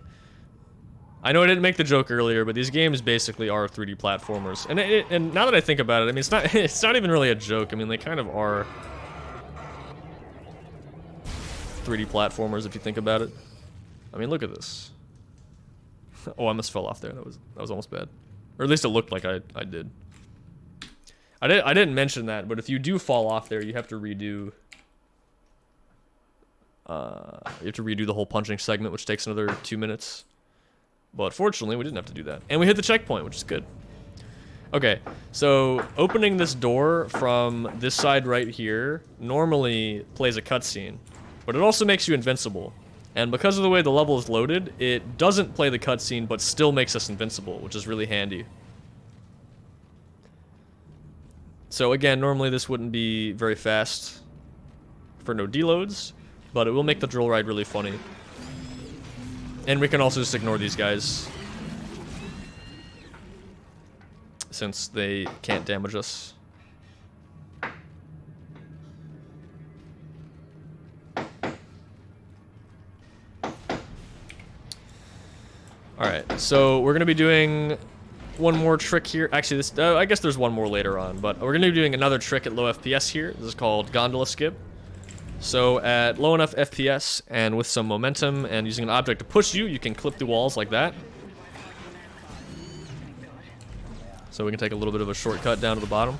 I know I didn't make the joke earlier, but these games basically are 3D platformers. And now that I think about it, I mean, it's not even really a joke. I mean, they kind of are 3D platformers if you think about it. I mean, look at this. Oh, I almost fell off there. That was almost bad. Or at least it looked like I did. I didn't mention that, but if you do fall off there, you have to redo the whole punching segment, which takes another 2 minutes. But fortunately, we didn't have to do that. And we hit the checkpoint, which is good. Okay, so opening this door from this side right here normally plays a cutscene, but it also makes you invincible. And because of the way the level is loaded, it doesn't play the cutscene, but still makes us invincible, which is really handy. So again, normally this wouldn't be very fast for no deloads, but it will make the drill ride really funny. And we can also just ignore these guys, since they can't damage us. Alright, so we're going to be doing one more trick here. Actually, this I guess there's one more later on, but we're going to be doing another trick at low FPS here. This is called gondola skip. So at low enough FPS and with some momentum and using an object to push you, you can clip the walls like that. So we can take a little bit of a shortcut down to the bottom.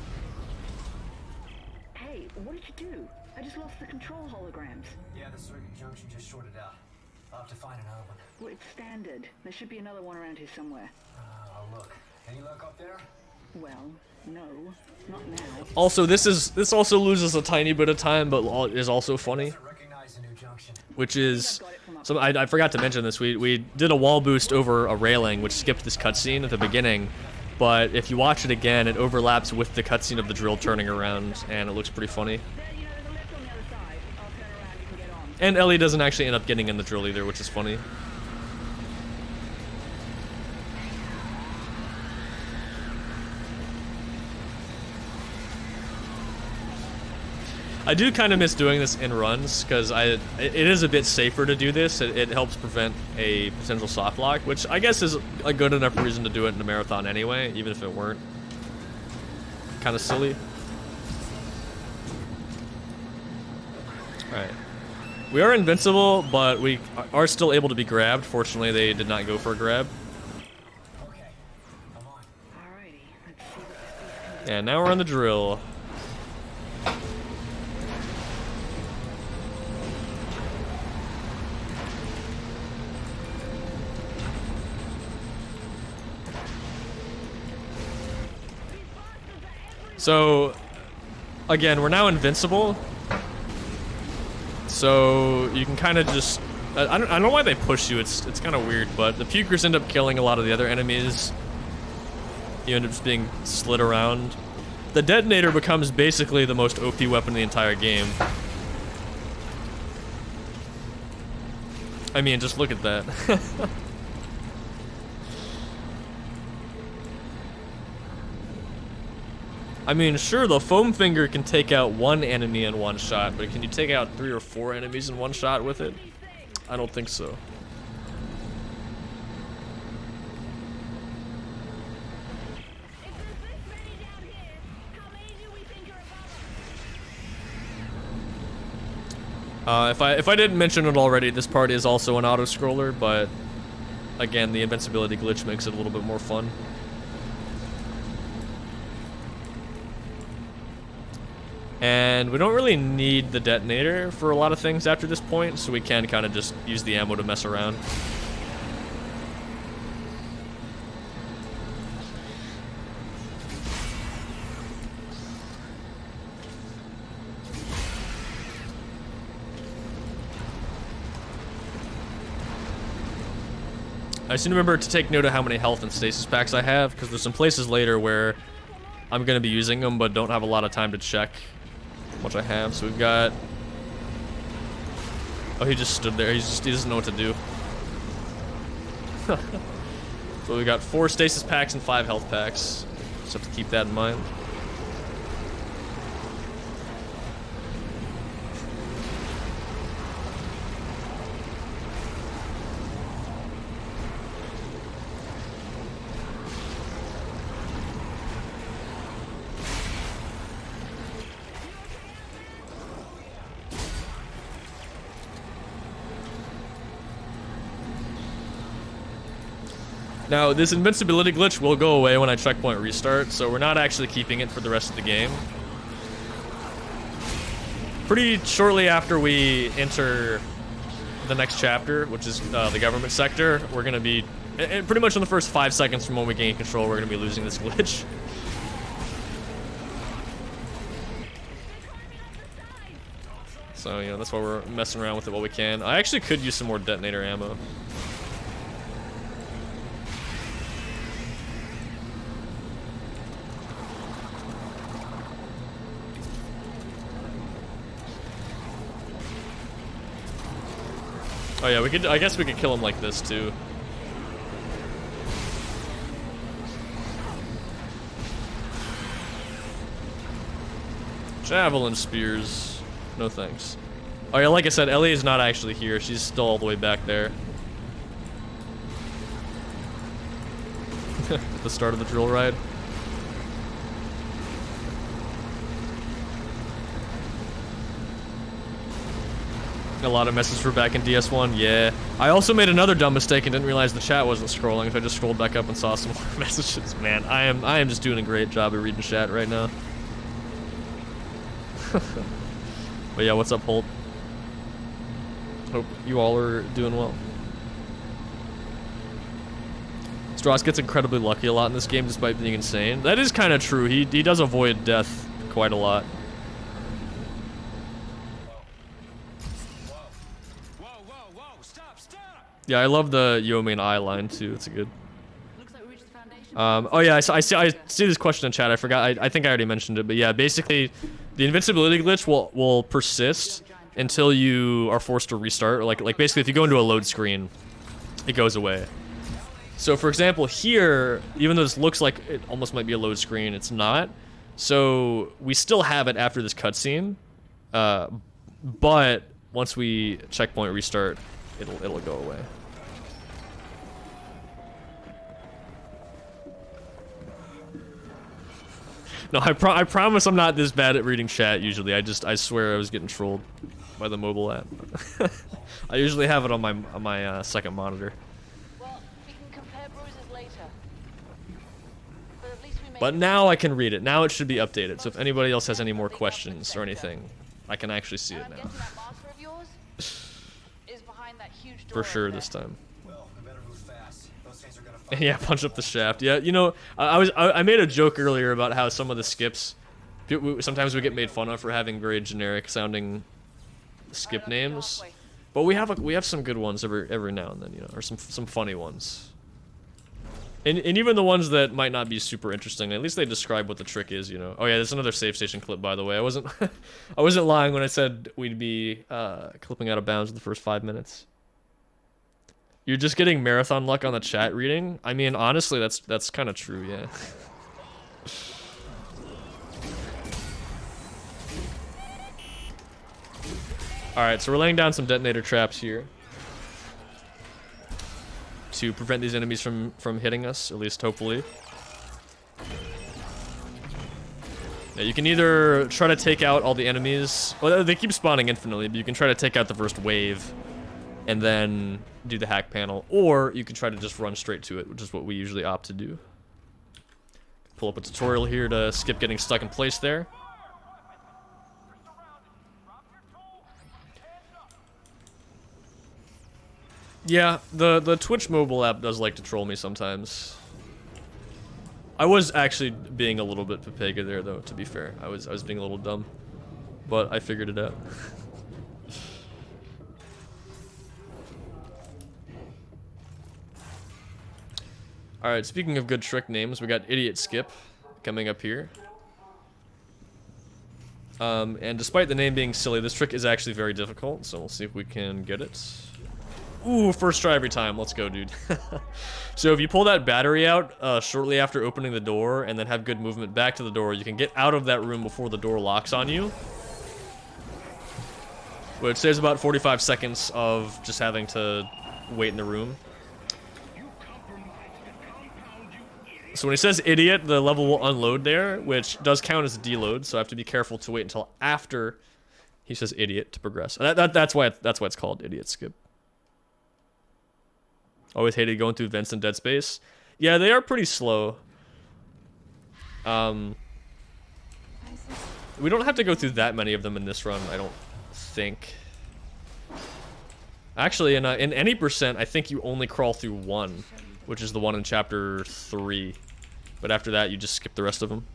Hey, what did you do? I just lost the control holograms. Yeah, the circuit junction just shorted out. I'll have to find another one. Well, it's standard. There should be another one around here somewhere. I'll look. Any luck up there? Well, no, not now. Also, this also loses a tiny bit of time, but is also funny. Recognize the new junction. Which is, so I forgot to mention this. We did a wall boost over a railing, which skipped this cutscene at the beginning. But if you watch it again, it overlaps with the cutscene of the drill turning around, and it looks pretty funny. And Ellie doesn't actually end up getting in the drill either, which is funny. I do kind of miss doing this in runs, because it is a bit safer to do this. It helps prevent a potential soft lock, which I guess is a good enough reason to do it in a marathon anyway, even if it weren't kind of silly. Alright. We are invincible, but we are still able to be grabbed. Fortunately, they did not go for a grab. Okay, come on. Alrighty, let's see what this beast can do. And now we're on the drill. So, again, we're now invincible. So you can kind of just... I don't know why they push you. It's kind of weird, but the pukers end up killing a lot of the other enemies. You end up just being slid around. The detonator becomes basically the most OP weapon in the entire game. I mean, just look at that. I mean, sure, the foam finger can take out one enemy in one shot, but can you take out 3 or 4 enemies in one shot with it? I don't think so. If I didn't mention it already, this part is also an auto-scroller, but again, the invincibility glitch makes it a little bit more fun. And we don't really need the detonator for a lot of things after this point, so we can kind of just use the ammo to mess around. I just need to remember to take note of how many health and stasis packs I have, because there's some places later where I'm going to be using them, but don't have a lot of time to check how much I have. So we've got... Oh, he just stood there. He doesn't know what to do. So we got 4 stasis packs and 5 health packs. Just have to keep that in mind. Now, this invincibility glitch will go away when I checkpoint restart, so we're not actually keeping it for the rest of the game. Pretty shortly after we enter the next chapter, which is the government sector, we're going to be, pretty much in the first 5 seconds from when we gain control, we're going to be losing this glitch. So, you know, that's why we're messing around with it while we can. I actually could use some more detonator ammo. Oh yeah, we could. I guess we could kill him like this too. Javelin spears. No thanks. Oh yeah, like I said, Ellie is not actually here. She's still all the way back there. At the start of the drill ride. A lot of messages for back in DS1, yeah. I also made another dumb mistake and didn't realize the chat wasn't scrolling, so I just scrolled back up and saw some more messages. Man, I am just doing a great job of reading chat right now. But yeah, what's up, Holt? Hope you all are doing well. Strauss gets incredibly lucky a lot in this game despite being insane. That is kind of true. He does avoid death quite a lot. Yeah, I love the Yo main eye line too. It's a good. Looks like we reached the foundation. Oh yeah, I see this question in chat. I forgot. I think I already mentioned it, but yeah, basically, the invincibility glitch will persist until you are forced to restart. Or like basically, if you go into a load screen, it goes away. So for example, here, even though this looks like it almost might be a load screen, it's not. So we still have it after this cutscene, but once we checkpoint restart, it'll go away. No, I promise I'm not this bad at reading chat usually. I swear I was getting trolled by the mobile app. I usually have it on my second monitor. Well, we can compare bruises later. But at least we made But now I can read it. Now it should be updated. So if anybody else has any more questions or anything, I can actually see it I'm now. guessing that marker of yours is behind that huge door For sure over this there. time. Well, we better move fast. Those things are gonna find Yeah, punch up the shaft. Yeah, you know, I made a joke earlier about how some of the skips Sometimes we get made fun of for having very generic sounding skip names, but we have some good ones every now and then, you know, or some funny ones. And even the ones that might not be super interesting, at least they describe what the trick is, you know. Oh yeah, there's another save station clip, by the way. I wasn't I wasn't lying when I said we'd be clipping out of bounds in the first 5 minutes. You're just getting marathon luck on the chat reading? I mean, honestly, that's kind of true, yeah. Alright, so we're laying down some detonator traps here to prevent these enemies from hitting us, at least hopefully. Yeah, you can either try to take out all the enemies. Well, they keep spawning infinitely, but you can try to take out the first wave and then do the hack panel, or you can try to just run straight to it, which is what we usually opt to do. Pull up a tutorial here to skip getting stuck in place there. Yeah, the Twitch mobile app does like to troll me sometimes. I was actually being a little bit Pepega there, though, to be fair. I was being a little dumb, but I figured it out. Alright, speaking of good trick names, we got Idiot Skip coming up here. And despite the name being silly, this trick is actually very difficult, so we'll see if we can get it. Ooh, first try every time. Let's go, dude. So if you pull that battery out shortly after opening the door and then have good movement back to the door, you can get out of that room before the door locks on you. Which saves about 45 seconds of just having to wait in the room. So when he says idiot, the level will unload there, which does count as a deload, so I have to be careful to wait until after he says idiot to progress. That's why it's called Idiot Skip. Always hated going through vents in Dead Space. Yeah, they are pretty slow. We don't have to go through that many of them in this run, I don't think. Actually, in any percent, I think you only crawl through one, which is the one in chapter 3. But after that, you just skip the rest of them.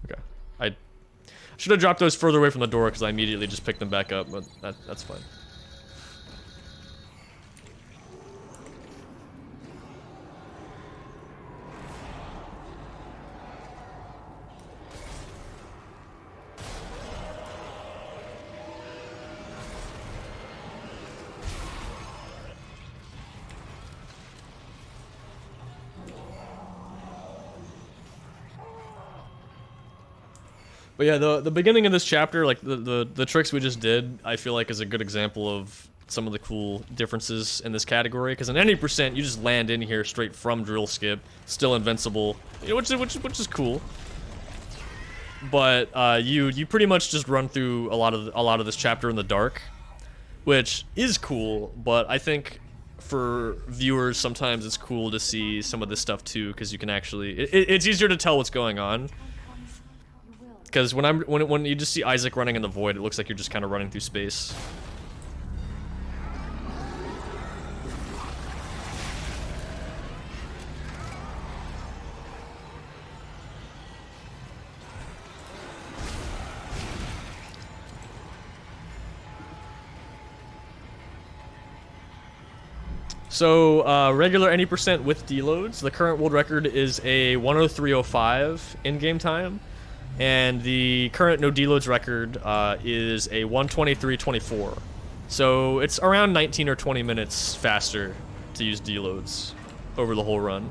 Okay. I should have dropped those further away from the door because I immediately just picked them back up, but that's fine. But yeah, the beginning of this chapter, like the tricks we just did, I feel like is a good example of some of the cool differences in this category. Because in any percent, you just land in here straight from drill skip, still invincible, you know, which is cool. But you pretty much just run through a lot of this chapter in the dark, which is cool. But I think for viewers, sometimes it's cool to see some of this stuff too, because you can actually it's easier to tell what's going on. Because when you just see Isaac running in the void, it looks like you're just kind of running through space. So, regular any percent with deloads. The current world record is a 103.05 in-game time. And the current no deloads record is a 123.24. So it's around 19 or 20 minutes faster to use deloads over the whole run.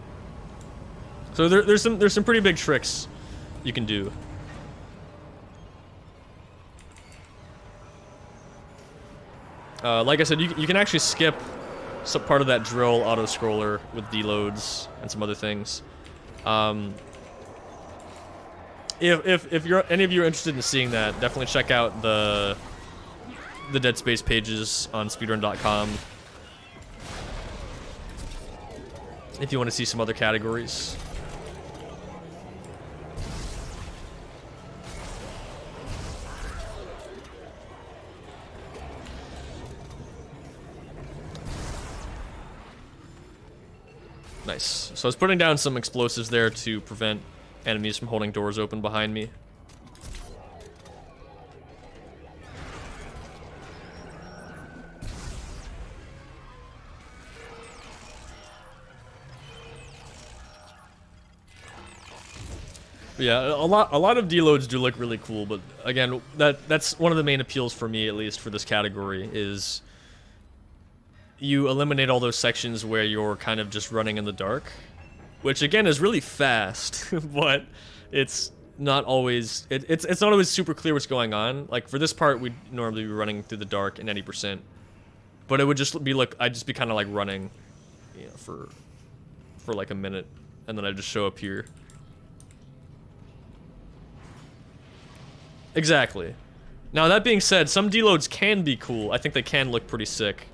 So there's some pretty big tricks you can do. Like I said, you can actually skip some part of that drill auto scroller with deloads and some other things. If any of you are interested in seeing that, definitely check out the Dead Space pages on speedrun.com if you want to see some other categories. Nice. So I was putting down some explosives there to prevent enemies from holding doors open behind me. Yeah, a lot of deloads do look really cool, but again, that's one of the main appeals for me, at least for this category, is you eliminate all those sections where you're kind of just running in the dark, which again is really fast, but it's not always it's not always super clear what's going on. Like for this part, we'd normally be running through the dark in 90%, but it would just be like I'd just be kind of like running, you know, for like a minute, and then I'd just show up here. Exactly. Now that being said, some deloads can be cool. I think they can look pretty sick.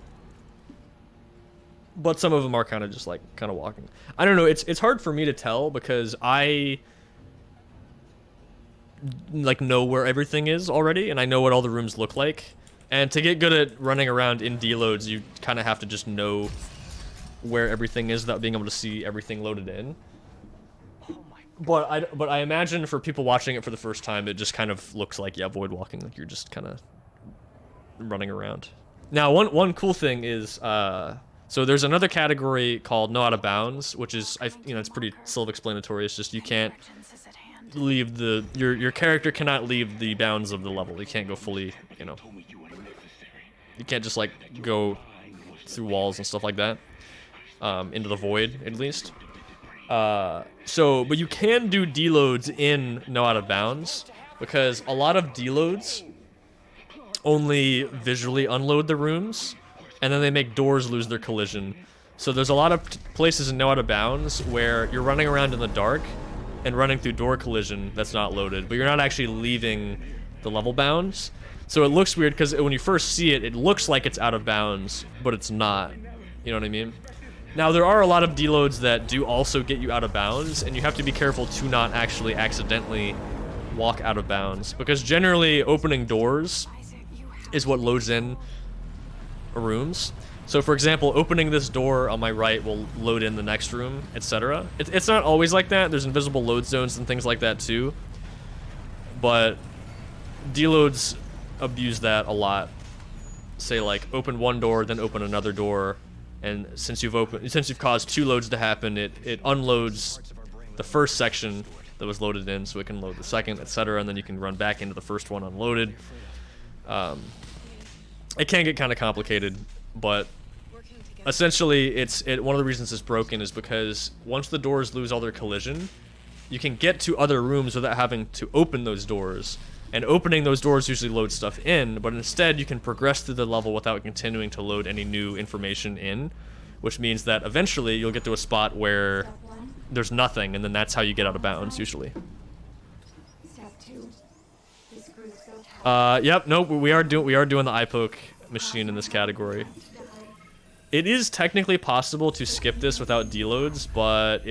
But some of them are kind of just like kind of walking. I don't know, it's hard for me to tell because I like know where everything is already and I know what all the rooms look like. And to get good at running around in deloads, you kind of have to just know where everything is without being able to see everything loaded in. But I imagine for people watching it for the first time, it just kind of looks like, yeah, void walking, like you're just kind of running around. Now, one cool thing is, so there's another category called No Out of Bounds, which is, you know, it's pretty self-explanatory. It's just you can't leave your character cannot leave the bounds of the level. You can't go fully, you know, you can't just like go through walls and stuff like that, into the void at least. But you can do deloads in No Out of Bounds, because a lot of deloads only visually unload the rooms, and then they make doors lose their collision. So there's a lot of places in No Out of Bounds where you're running around in the dark and running through door collision that's not loaded, but you're not actually leaving the level bounds. So it looks weird, because when you first see it, it looks like it's out of bounds, but it's not. You know what I mean? Now, there are a lot of deloads that do also get you out of bounds, and you have to be careful to not actually accidentally walk out of bounds, because generally opening doors is what loads in rooms. So, for example, opening this door on my right will load in the next room, etc. It's not always like that. There's invisible load zones and things like that too, but deloads abuse that a lot. Say, like, open one door, then open another door. And since you've caused two loads to happen, it unloads the first section that was loaded in, so it can load the second, etc., and then you can run back into the first one unloaded. It can get kind of complicated, but essentially, one of the reasons it's broken is because once the doors lose all their collision, you can get to other rooms without having to open those doors. And opening those doors usually loads stuff in, but instead you can progress through the level without continuing to load any new information in, which means that eventually you'll get to a spot where there's nothing, and then that's how you get out of bounds, usually. Yep, no, we are doing the eye poke machine in this category. It is technically possible to skip this without deloads, but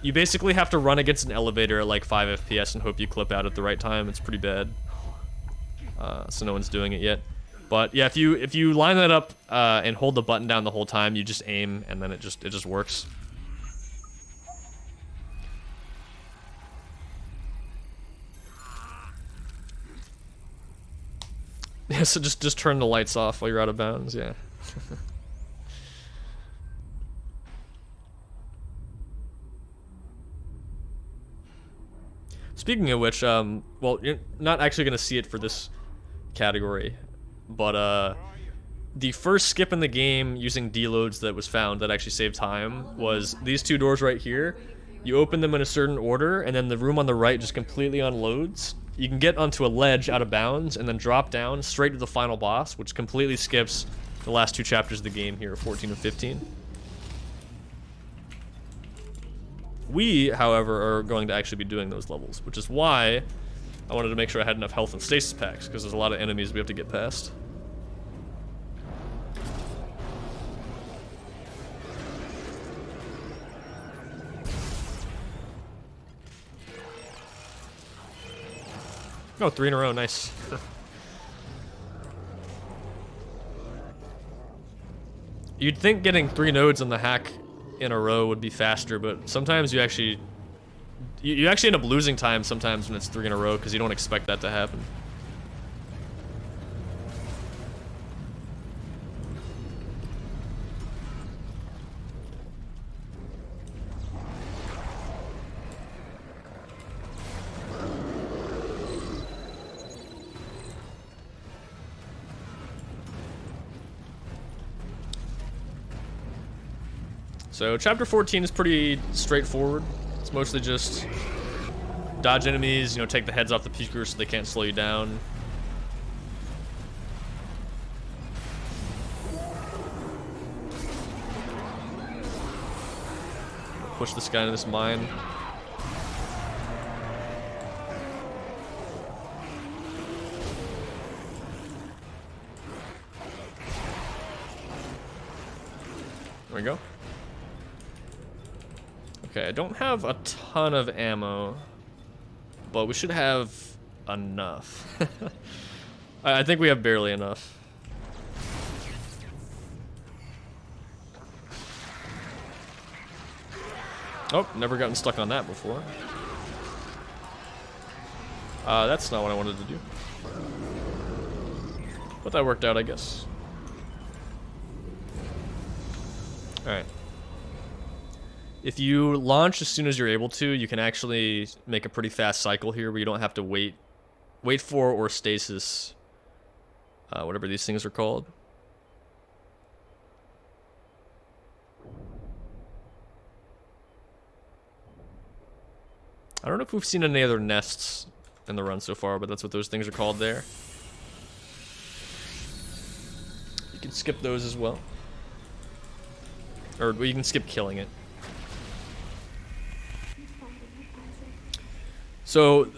you basically have to run against an elevator at like 5 FPS and hope you clip out at the right time. It's pretty bad. So no one's doing it yet. But yeah, if you line that up and hold the button down the whole time, you just aim and then it just works. Yeah, so just turn the lights off while you're out of bounds, yeah. Speaking of which, well, you're not actually going to see it for this category, but the first skip in the game using deloads that was found that actually saved time was these two doors right here. You open them in a certain order, and then the room on the right just completely unloads. You can get onto a ledge out of bounds, and then drop down straight to the final boss, which completely skips the last two chapters of the game here, 14 and 15. We, however, are going to actually be doing those levels, which is why I wanted to make sure I had enough health and stasis packs, because there's a lot of enemies we have to get past. Oh, 3 in a row, nice. You'd think getting 3 nodes on the hack in a row would be faster, but sometimes you actually you actually end up losing time sometimes when it's 3 in a row because you don't expect that to happen. So chapter 14 is pretty straightforward. It's mostly just dodge enemies, you know, take the heads off the peekers so they can't slow you down. Push this guy into this mine. There we go. Okay, I don't have a ton of ammo, but we should have enough. I think we have barely enough. Oh, never gotten stuck on that before. That's not what I wanted to do. But that worked out, I guess. Alright. If you launch as soon as you're able to, you can actually make a pretty fast cycle here where you don't have to wait for or stasis. Whatever these things are called. I don't know if we've seen any other nests in the run so far, but that's what those things are called there. You can skip those as well. Or you can skip killing it. So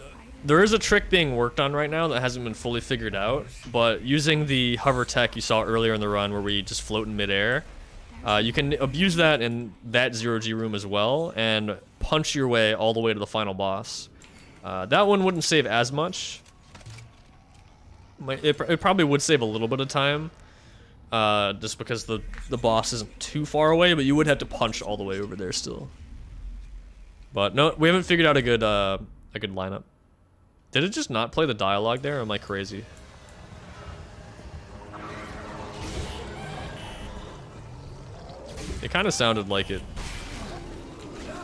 there is a trick being worked on right now that hasn't been fully figured out, but using the hover tech you saw earlier in the run where we just float in midair, you can abuse that in that 0G room as well and punch your way all the way to the final boss. That one wouldn't save as much. It probably would save a little bit of time, just because the boss isn't too far away, but you would have to punch all the way over there still. But no, we haven't figured out a good lineup. Did it just not play the dialogue there, or am I crazy? It kind of sounded like it.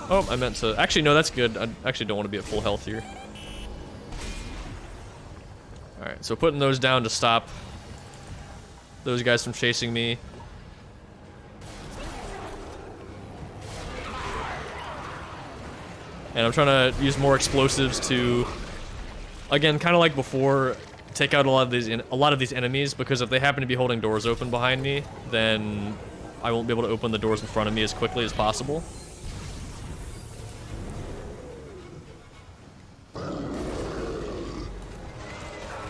Oh, I meant to... Actually, no, that's good. I actually don't want to be at full health here. Alright, so putting those down to stop those guys from chasing me. And I'm trying to use more explosives to, again, kind of like before, take out a lot of these enemies, because if they happen to be holding doors open behind me, then I won't be able to open the doors in front of me as quickly as possible.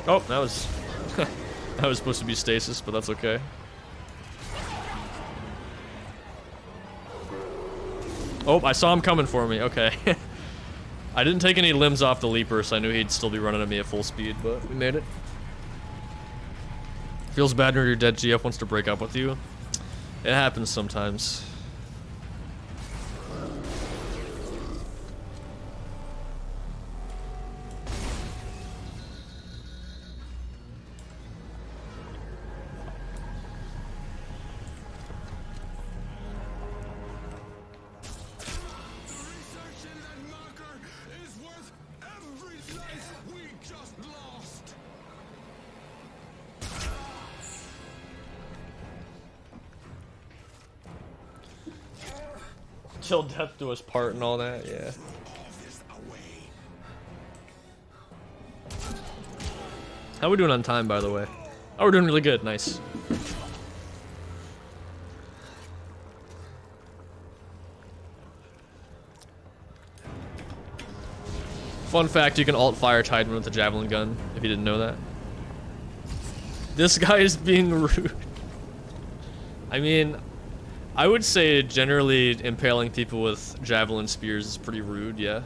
Oh, that was that was supposed to be stasis, but that's okay. Oh, I saw him coming for me. Okay. I didn't take any limbs off the leaper, so I knew he'd still be running at me at full speed, but we made it. Feels bad when your dead GF wants to break up with you. It happens sometimes. Till death do us part and all that, yeah. How are we doing on time, by the way? Oh, we're doing really good, nice. Fun fact, you can alt fire Tideman with a javelin gun, if you didn't know that. This guy is being rude. I mean, I would say generally impaling people with javelin spears is pretty rude, yeah.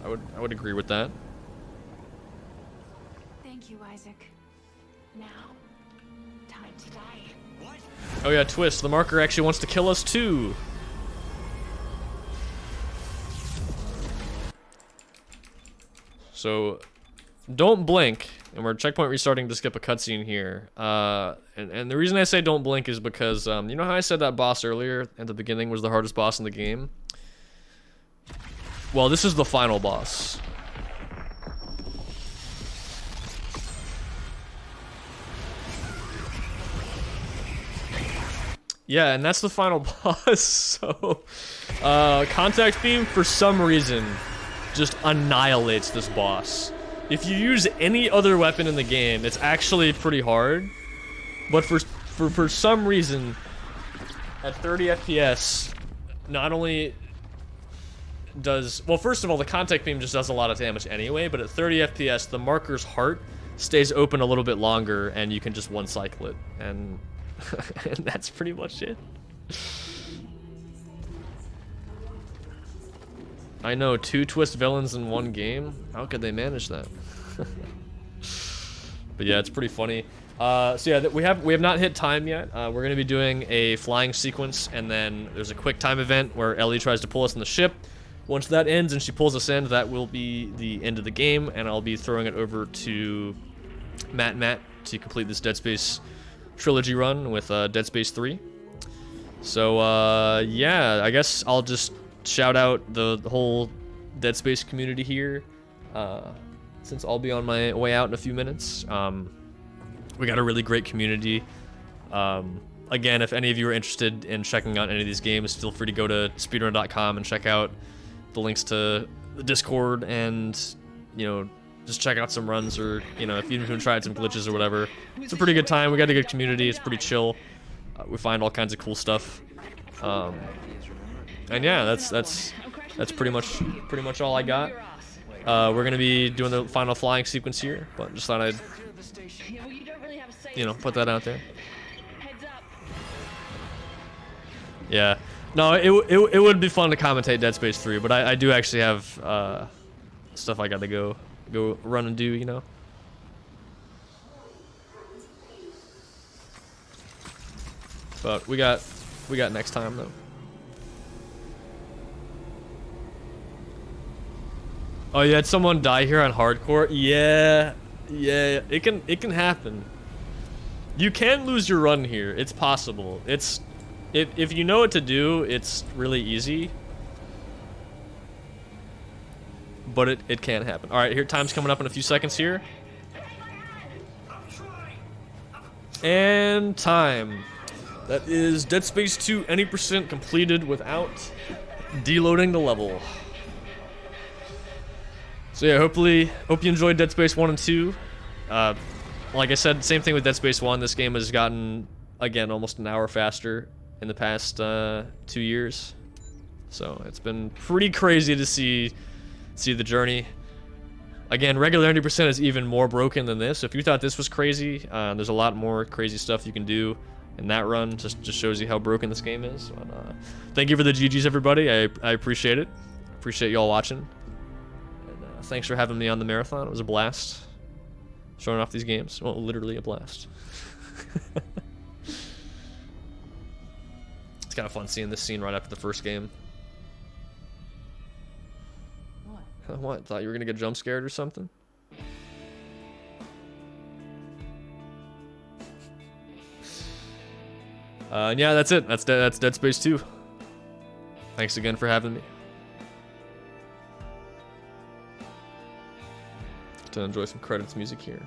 I would agree with that. Thank you, Isaac. Now, time to die. What? Oh yeah, twist, the marker actually wants to kill us too. So don't blink, and we're checkpoint restarting to skip a cutscene here. And the reason I say don't blink is because you know how I said that boss earlier at the beginning was the hardest boss in the game? Well, this is the final boss. Yeah, and that's the final boss. So, contact beam for some reason just annihilates this boss. If you use any other weapon in the game, it's actually pretty hard. But for some reason, at 30 FPS, not only does, well, first of all, the contact beam just does a lot of damage anyway, but at 30 FPS, the marker's heart stays open a little bit longer, and you can just one cycle it, and and that's pretty much it. I know, 2 twist villains in one game. How could they manage that? But yeah, it's pretty funny. So yeah, we have not hit time yet. We're gonna be doing a flying sequence, and then there's a quick time event where Ellie tries to pull us in the ship. Once that ends and she pulls us in, that will be the end of the game, and I'll be throwing it over to Matt to complete this Dead Space trilogy run with Dead Space 3. So yeah, I guess I'll just shout out the whole Dead Space community here, since I'll be on my way out in a few minutes. We got a really great community. Again, if any of you are interested in checking out any of these games, feel free to go to speedrun.com and check out the links to the Discord, and, you know, just check out some runs, or, you know, if you've even tried some glitches or whatever. It's a pretty good time. We got a good community. It's pretty chill. We find all kinds of cool stuff. And yeah, that's pretty much all I got. We're gonna be doing the final flying sequence here, but just thought I'd, you know, put that out there. Yeah, no, it would be fun to commentate Dead Space 3, but I do actually have stuff I gotta go run and do, you know. But we got next time though. Oh, you had someone die here on hardcore? Yeah, it can happen. You can lose your run here. It's possible. It's if you know what to do, it's really easy. But it can happen. All right, here, time's coming up in a few seconds here. And time. That is Dead Space 2 any % completed without deloading the level. So yeah, hope you enjoyed Dead Space 1 and 2. Like I said, same thing with Dead Space 1. This game has gotten, again, almost an hour faster in the past 2 years. So it's been pretty crazy to see the journey. Again, regular 90% is even more broken than this. If you thought this was crazy, there's a lot more crazy stuff you can do in that run. Just shows you how broken this game is. But, thank you for the GGs, everybody. I appreciate it. Appreciate y'all watching. And thanks for having me on the marathon. It was a blast showing off these games. Well, literally a blast. It's kind of fun seeing this scene right after the first game. What? Thought you were gonna get jump scared or something? And yeah, that's it. That's Dead Space 2. Thanks again for having me. To enjoy some credits music here.